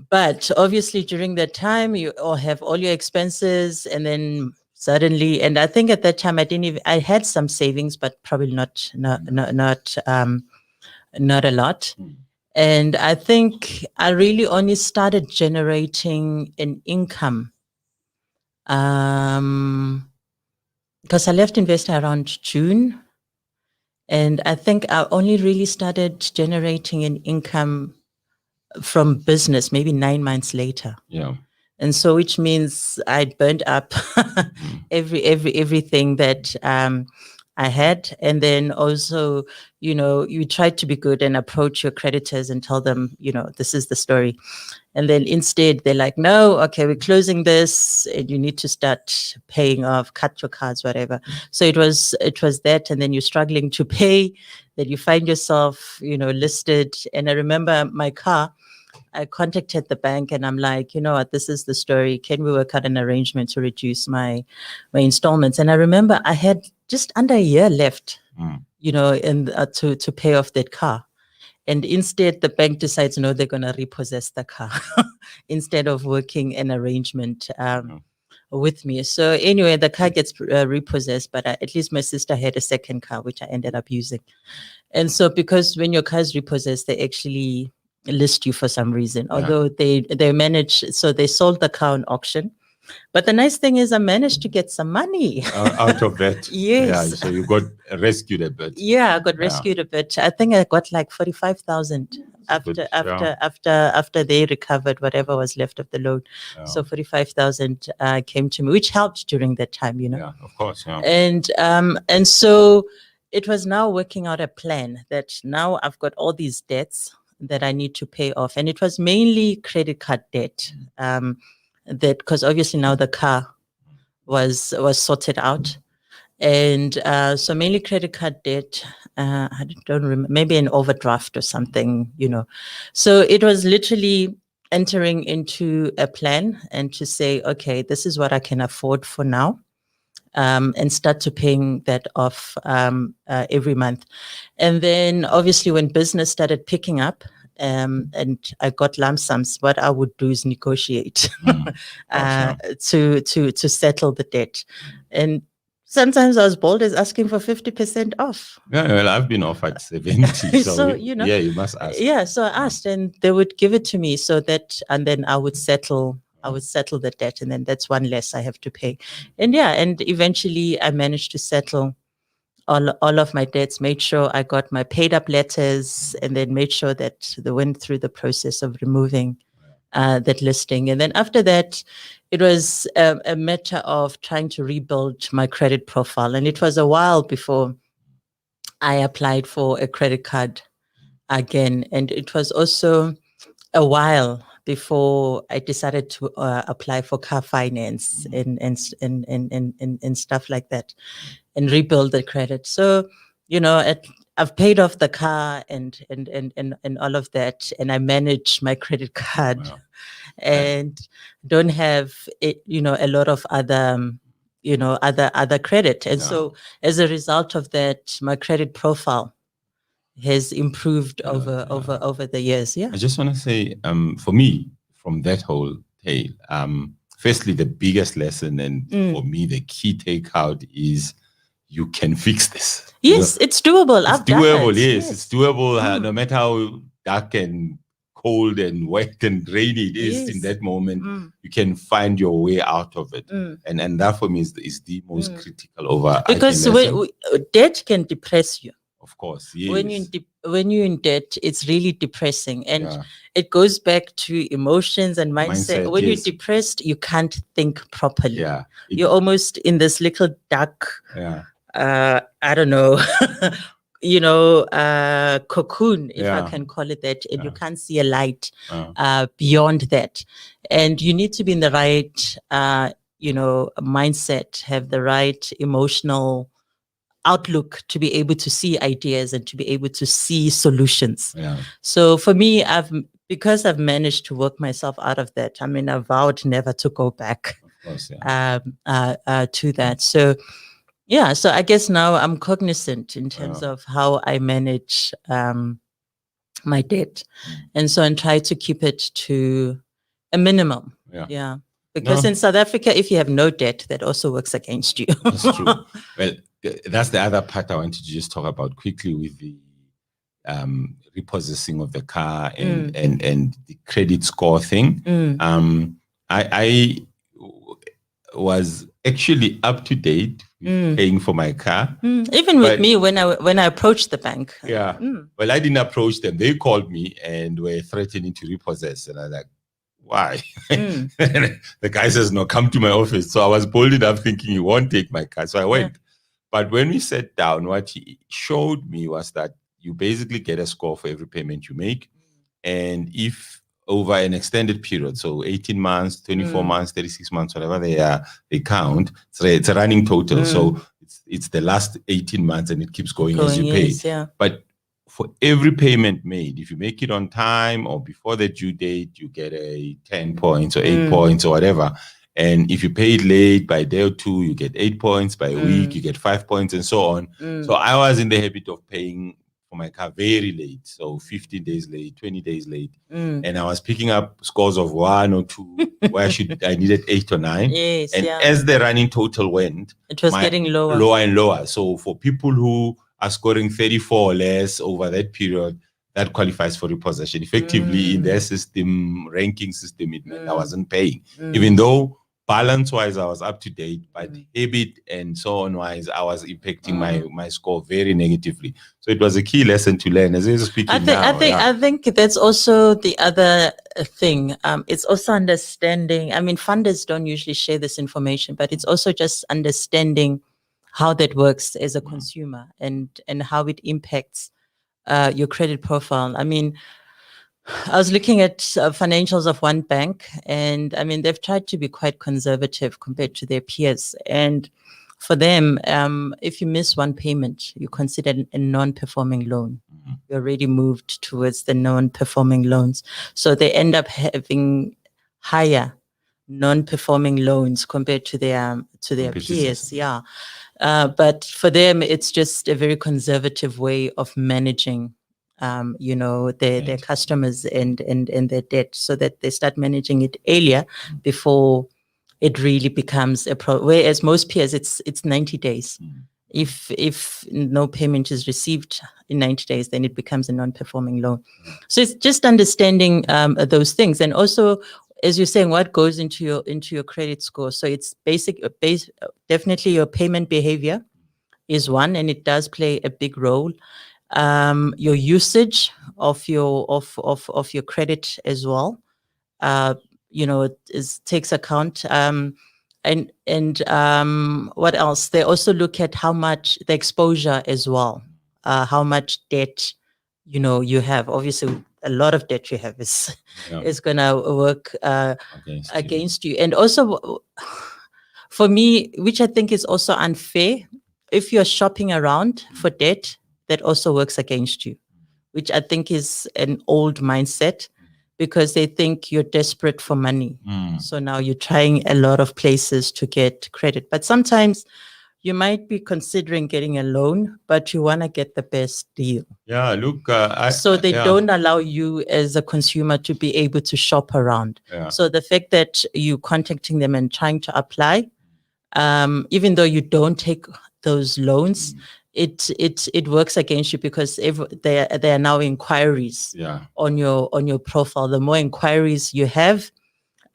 But obviously during that time, you all have all your expenses, and then suddenly, and I think at that time I had some savings, but probably not a lot. And I think I really only started generating an income because I left Investa around June. And I think I only really started generating an income from business maybe 9 months later. Yeah. And so, which means I burned up everything that I had. And then also, you try to be good and approach your creditors and tell them, this is the story. And then instead they're like, no, okay, we're closing this and you need to start paying off, cut your cards, whatever. So it was that. And then you're struggling to pay, that you find yourself, listed. And I remember my car, I contacted the bank and I'm like, you know what, this is the story. Can we work out an arrangement to reduce my installments? And I remember I had just under a year left, to pay off that car. And instead, the bank decides, no, they're going to repossess the car instead of working an arrangement with me. So anyway, the car gets repossessed, but at least my sister had a second car, which I ended up using. And so because when your car is repossessed, they actually list you for some reason, although they managed, so they sold the car on auction. But the nice thing is I managed to get some money out of that. Yes. Yeah, so you got rescued a bit. Yeah, I got rescued a bit. I think I got like 45,000 after they recovered whatever was left of the loan. Yeah. So 45,000 came to me, which helped during that time, Yeah, of course. Yeah. And so it was now working out a plan that now I've got all these debts that I need to pay off. And it was mainly credit card debt. That because obviously now the car was sorted out, and so mainly credit card debt. I don't remember, maybe an overdraft or something, So it was literally entering into a plan and to say, okay, this is what I can afford for now, and start to paying that off every month. And then obviously when business started picking up, and I got lump sums, what I would do is negotiate to settle the debt. And sometimes I was bold as asking for 50% off. Yeah, well, I've been offered 70. So yeah, you must ask. Yeah, so I asked, and they would give it to me and then I would settle the debt, and then that's one less I have to pay. And eventually I managed to settle all of my debts, made sure I got my paid up letters, and then made sure that they went through the process of removing that listing. And then after that, it was a matter of trying to rebuild my credit profile. And it was a while before I applied for a credit card again. And it was also a while before I decided to apply for car finance and stuff like that, and rebuild the credit. So, I've paid off the car and all of that, and I manage my credit card, Wow. and don't have a lot of other other credit, and so as a result of that, my credit profile has improved over the years. Yeah. I just want to say, for me, from that whole tale, firstly, the biggest lesson, and for me, the key takeout is you can fix this. Yes, it's doable. It's I've done doable. it. Yes, it's doable. No matter how dark and cold and wet and rainy it is in that moment, you can find your way out of it. And that for me is the most critical over. Because debt can depress you. Of course, yes. When you're in debt, it's really depressing, and it goes back to emotions and mindset. When you're depressed, you can't think properly. Yeah, you're almost in this little dark. I don't know. Cocoon, if I can call it that, and you can't see a light beyond that. And you need to be in the right, mindset, have the right emotional outlook to be able to see ideas and to be able to see solutions. So for me, because I've managed to work myself out of that, I mean, I vowed never to go back to that. So yeah, so I guess now I'm cognizant in terms of how I manage my debt, and so I try to keep it to a minimum. Yeah. Because in South Africa, if you have no debt, that also works against you. That's true. Well, that's the other part I wanted to just talk about quickly with the repossessing of the car and the credit score thing. I was actually up to date with paying for my car. Even with me, when I approached the bank. Yeah. Well, I didn't approach them. They called me and were threatening to repossess. And I was like, why? The guy says, no, come to my office. So I was bold enough thinking he won't take my car. So I went. But when we sat down, what he showed me was that you basically get a score for every payment you make. And if over an extended period, so 18 months, 24 months, 36 months, whatever they count, it's a running total. So it's the last 18 months and it keeps going as you pay. But for every payment made, if you make it on time or before the due date, you get a 10 points or 8 points or whatever. And if you pay it late by a day or two, you get 8 points. By a week, you get 5 points and so on. So I was in the habit of paying for my car very late. So 15 days late, 20 days late. And I was picking up scores of 1 or 2 where I needed 8 or 9. As the running total went, it was getting lower and lower. So for people who are scoring 34 or less over that period, that qualifies for repossession. Effectively, in their system, ranking system, it meant I wasn't paying. Even though balance-wise, I was up to date, but habit and so on-wise, I was impacting my score very negatively. So it was a key lesson to learn. As you're speaking I think that's also the other thing. It's also understanding. I mean, funders don't usually share this information, but it's also just understanding how that works as a consumer and how it impacts your credit profile. I mean, I was looking at financials of one bank, and I mean, they've tried to be quite conservative compared to their peers. And for them, if you miss one payment, you consider a non-performing loan. You're already moved towards the non-performing loans. So they end up having higher non-performing loans compared to their peers. Yeah. But for them, it's just a very conservative way of managing their customers and their debt, so that they start managing it earlier before it really becomes a problem. Whereas most peers, it's 90 days. If no payment is received in 90 days, then it becomes a non-performing loan. So it's just understanding those things, and also, as you're saying, what goes into your credit score. So it's definitely your payment behavior is one, and it does play a big role. Your usage of your credit as well, takes account. And what else? They also look at how much the exposure as well, how much debt you have. Obviously, a lot of debt you have is Yeah. is going to work Against you. against you. And also, for me, which I think is also unfair, if you're shopping around for debt, that also works against you, which I think is an old mindset, because they think you're desperate for money. So now you're trying a lot of places to get credit. But sometimes you might be considering getting a loan, but you want to get the best deal. Yeah, look, So they yeah. don't allow you as a consumer to be able to shop around. Yeah. So the fact that you contacting them and trying to apply, even though you don't take those loans, it works against you, because there are now inquiries Yeah. on your profile. The more inquiries you have,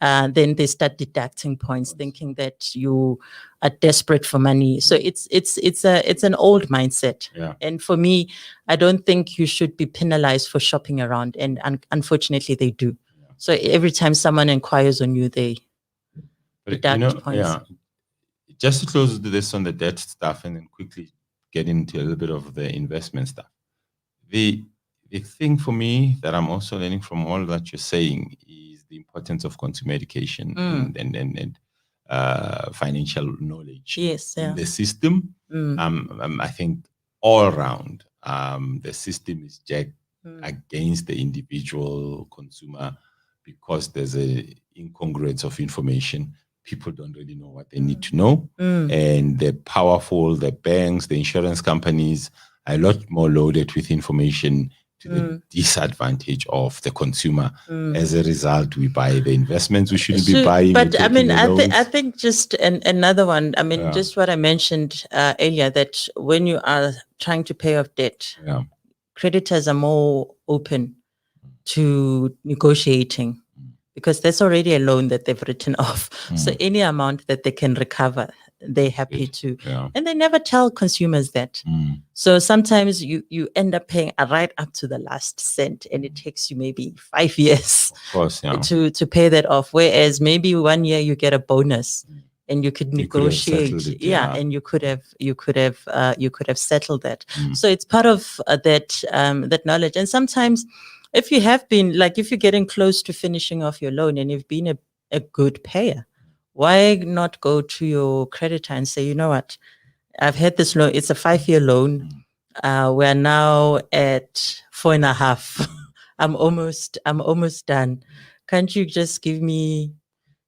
then they start deducting points, thinking that you are desperate for money. So it's an old mindset. Yeah. And for me, I don't think you should be penalized for shopping around. And unfortunately, they do. So every time someone inquires on you, they But, deduct points. yeah. Just to close this on the debt stuff and then quickly get into a little bit of the investment stuff. The thing for me that I'm also learning from all that you're saying is the importance of consumer education and financial knowledge. Yes, in yeah. the system. I think all around the system is jacked against the individual consumer, because there's a incongruence of information. People don't really know what they need to know. And the powerful, the banks, the insurance companies are a lot more loaded with information to the disadvantage of the consumer. As a result, we buy the investments we shouldn't be buying. But I mean, I think just another one. I mean, just what I mentioned earlier, that when you are trying to pay off debt, creditors are more open to negotiating, because there's already a loan that they've written off. So any amount that they can recover, they're happy to. And they never tell consumers that. So sometimes you end up paying right up to the last cent, and it takes you maybe 5 years to pay that off. Whereas maybe 1 year you get a bonus, and you could negotiate. And you could have settled that. So it's part of that knowledge. And sometimes, if you have been, like, if you're getting close to finishing off your loan and you've been a good payer, why not go to your creditor and say, you know what, I've had this loan, it's a 5-year loan. We're now at 4.5. I'm almost done. Can't you just give me?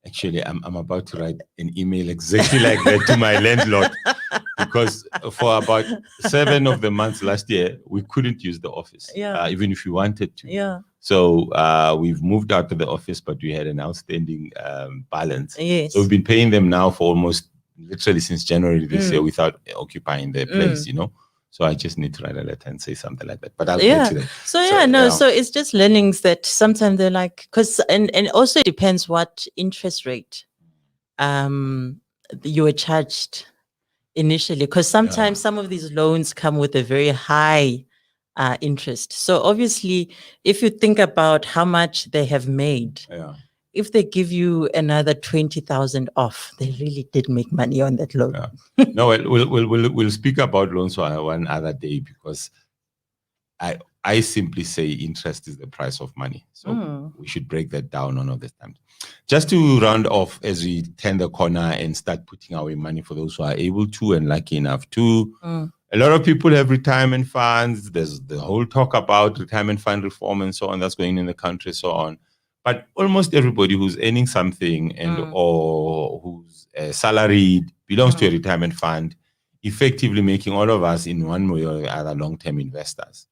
Actually, I'm about to write an email exactly like that to my landlord, because for about 7 of the months last year, we couldn't use the office, even if we wanted to. So we've moved out to the office, but we had an outstanding balance. So we've been paying them now for almost literally since January this year without occupying their place, So I just need to write a letter and say something like that. But I'll get to that. So it's just learnings that sometimes they're like, and also it depends what interest rate you were charged initially, because sometimes some of these loans come with a very high interest. So obviously, if you think about how much they have made, if they give you another 20,000 off, they really did make money on that loan. No, we'll speak about loans one other day, because I simply say interest is the price of money. So we should break that down on all this time. Just to round off, as we turn the corner and start putting away money for those who are able to and lucky enough to. A lot of people have retirement funds. There's the whole talk about retirement fund reform and so on that's going in the country, so on. But almost everybody who's earning something or who's salaried belongs to a retirement fund, effectively making all of us in one way or the other long-term investors.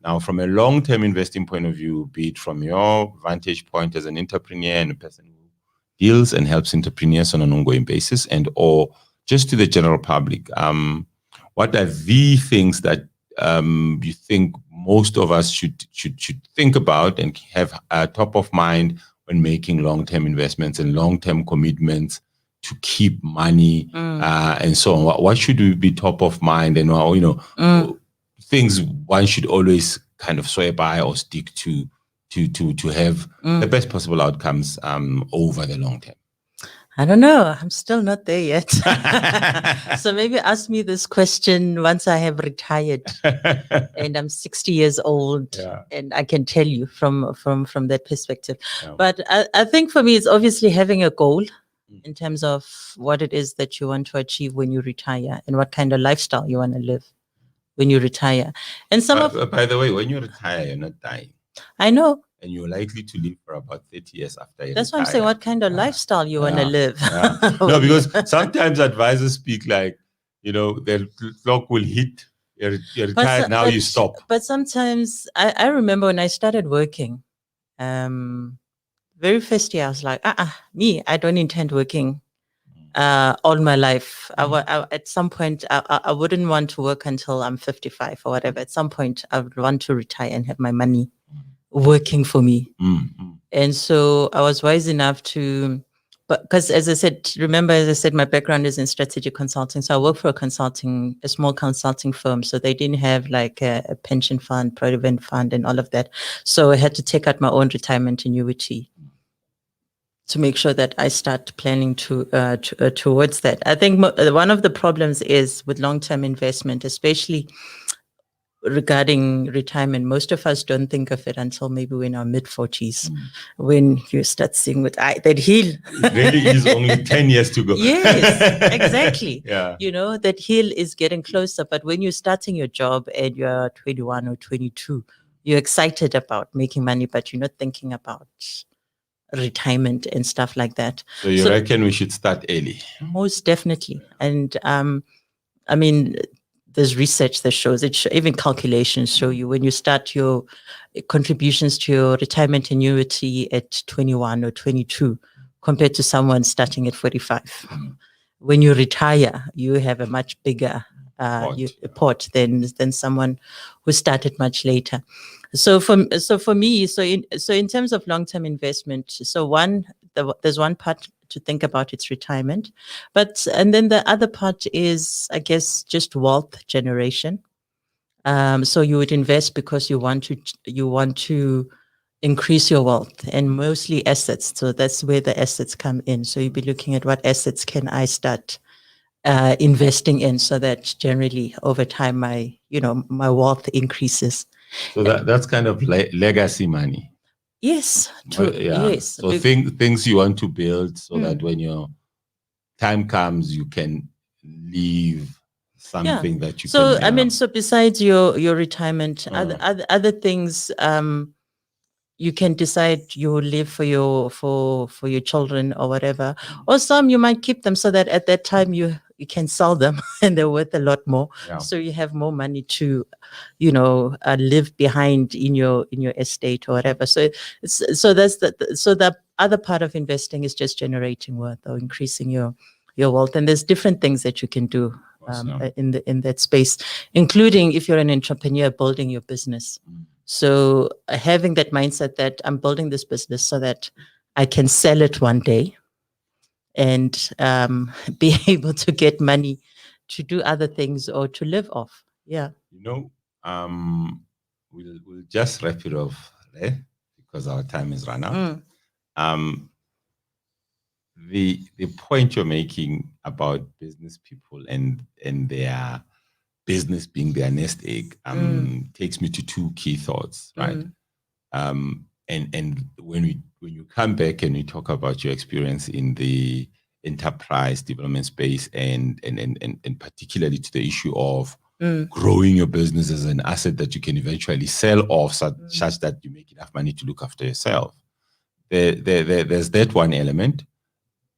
Now, from a long-term investing point of view, be it from your vantage point as an entrepreneur and a person who deals and helps entrepreneurs on an ongoing basis, and or just to the general public, what are the things that you think most of us should think about and have top of mind when making long-term investments and long-term commitments to keep money and so on? What should be top of mind, and things one should always kind of swear by or stick to have the best possible outcomes over the long term? I don't know. I'm still not there yet. So maybe ask me this question once I have retired and I'm 60 years old, Yeah. and I can tell you from that perspective. Yeah. But I think for me, it's obviously having a goal Mm. in terms of what it is that you want to achieve when you retire and what kind of lifestyle you want to live when you retire. And some of, By the way, when you retire, you're not dying. I know. And you're likely to live for about 30 years after you That's retire. why I'm saying what kind of lifestyle you want to live. No, because sometimes advisors speak like, the clock will hit, you're retired, now you stop. But sometimes I remember when I started working, very first year, I was like, me, I don't intend working all my life. At some point, I wouldn't want to work until I'm 55 or whatever. At some point, I would want to retire and have my money working for me. And so I was wise enough to, but because as I said, my background is in strategic consulting. So I work for a small consulting firm. So they didn't have like a pension fund, provident fund, and all of that. So I had to take out my own retirement annuity to make sure that I start planning towards that. I think one of the problems is with long-term investment, especially regarding retirement, most of us don't think of it until maybe we're in our mid-40s, when you start seeing that hill. It really is only 10 years to go. Yes, exactly. Yeah. That hill is getting closer. But when you're starting your job and you're 21 or 22, you're excited about making money, but you're not thinking about retirement and stuff like that. So you reckon we should start early? Most definitely. And I mean, there's research that shows it, even calculations show you when you start your contributions to your retirement annuity at 21 or 22 compared to someone starting at 45. When you retire, you have a much bigger pot than someone who started much later. So for me, in terms of long-term investment, there's one part to think about, its retirement, and then the other part is, I guess, just wealth generation. So you would invest because you want to increase your wealth, and mostly assets. So that's where the assets come in. So you'd be looking at what assets can I start investing in, so that generally over time my wealth increases. So that's kind of legacy money. Yes. Yes. So things you want to build so that when your time comes, you can leave something that you can. So I mean, so besides your retirement, other things, you can decide you will live for your children or whatever, or some you might keep them so that at that time you can sell them and they're worth a lot more. So you have more money to live behind in your estate or whatever. So the other part of investing is just generating wealth or increasing your wealth. And there's different things that you can do in that space, including if you're an entrepreneur, building your business. So having that mindset that I'm building this business so that I can sell it one day and be able to get money to do other things or to live off. Yeah. We'll just wrap it off there because our time is run out. The point you're making about business people and their business being their nest egg takes me to two key thoughts, right? And when you come back and we talk about your experience in the enterprise development space and particularly to the issue of growing your business as an asset that you can eventually sell off such that you make enough money to look after yourself. There's that one element,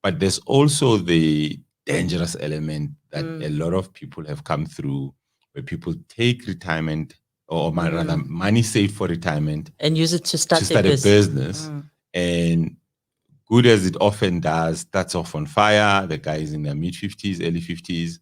but there's also the dangerous element that a lot of people have come through, where people take retirement or rather money saved for retirement and use it to start a business. And good as it often does, that's off on fire. The guy is in their mid-50s, early 50s,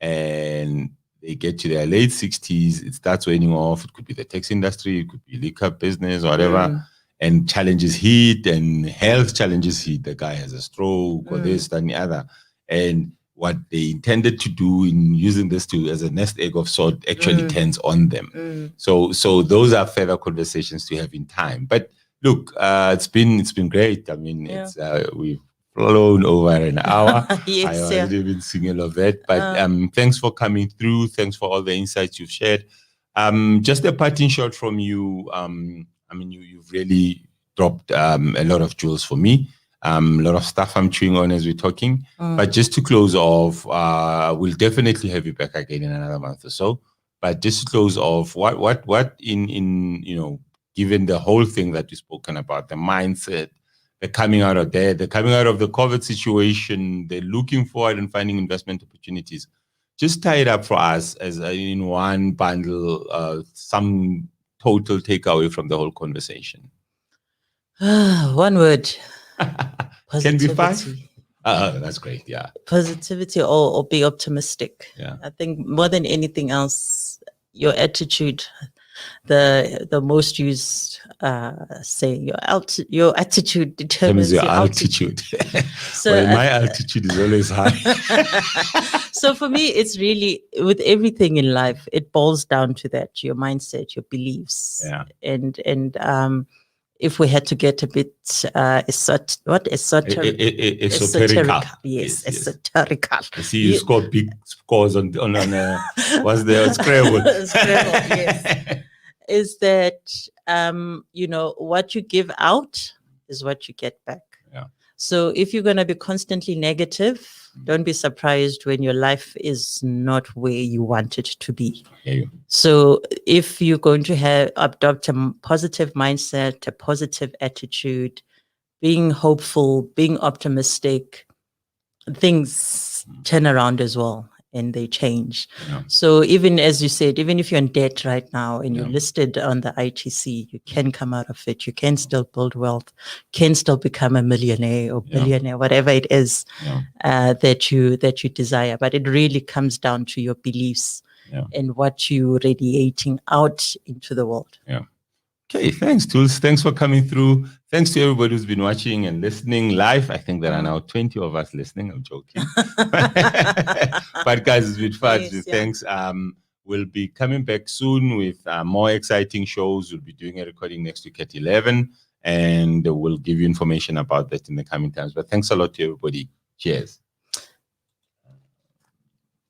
and they get to their late 60s. It starts waning off. It could be the tax industry, it could be liquor business, or whatever. And challenges hit and health challenges hit. The guy has a stroke or this, that, and the other. And what they intended to do in using this as a nest egg of sort actually turns on them. So those are further conversations to have in time. But look, it's been great. I mean, we've flown over an hour. Yes, I yeah. wasn't even singing of that. But thanks for coming through. Thanks for all the insights you've shared. Just a parting shot from you. I mean, you've really dropped a lot of jewels for me. A lot of stuff I'm chewing on as we're talking. But just to close off, we'll definitely have you back again in another month or so. But just to close off, what in given the whole thing that we've spoken about, the mindset, the coming out of there, the coming out of the COVID situation, they're looking forward and finding investment opportunities. Just tie it up for us as in one bundle, some total takeaway from the whole conversation. One word. Can be 5. Positivity. That's great. Yeah. Positivity or be optimistic. Yeah. I think more than anything else, your attitude, the most used saying, your attitude determines your your altitude. So well, my altitude is always high. So for me, it's really with everything in life, it boils down to that, your mindset, your beliefs. Yeah. And if we had to get a bit esoterical. Yes, esoterical. I see you score big scores on what's the Scrabble? Scrabble, yes. Is that what you give out is what you get back. Yeah. So if you're going to be constantly negative, don't be surprised when your life is not where you want it to be. Yeah. So if you're going to adopt a positive mindset, a positive attitude, being hopeful, being optimistic, things turn around as well and they change. Yeah. So even as you said, even if you're in debt right now and you're listed on the ITC, you can come out of it. You can still build wealth, can still become a millionaire or billionaire, whatever it is that you desire. But it really comes down to your beliefs and what you're radiating out into the world. Yeah. Okay, thanks, Tools. Thanks for coming through. Thanks to everybody who's been watching and listening live. I think there are now 20 of us listening. I'm joking. But guys, it's been fun. Yes, thanks. We'll be coming back soon with more exciting shows. We'll be doing a recording next week at 11, and we'll give you information about that in the coming times. But thanks a lot to everybody. Cheers.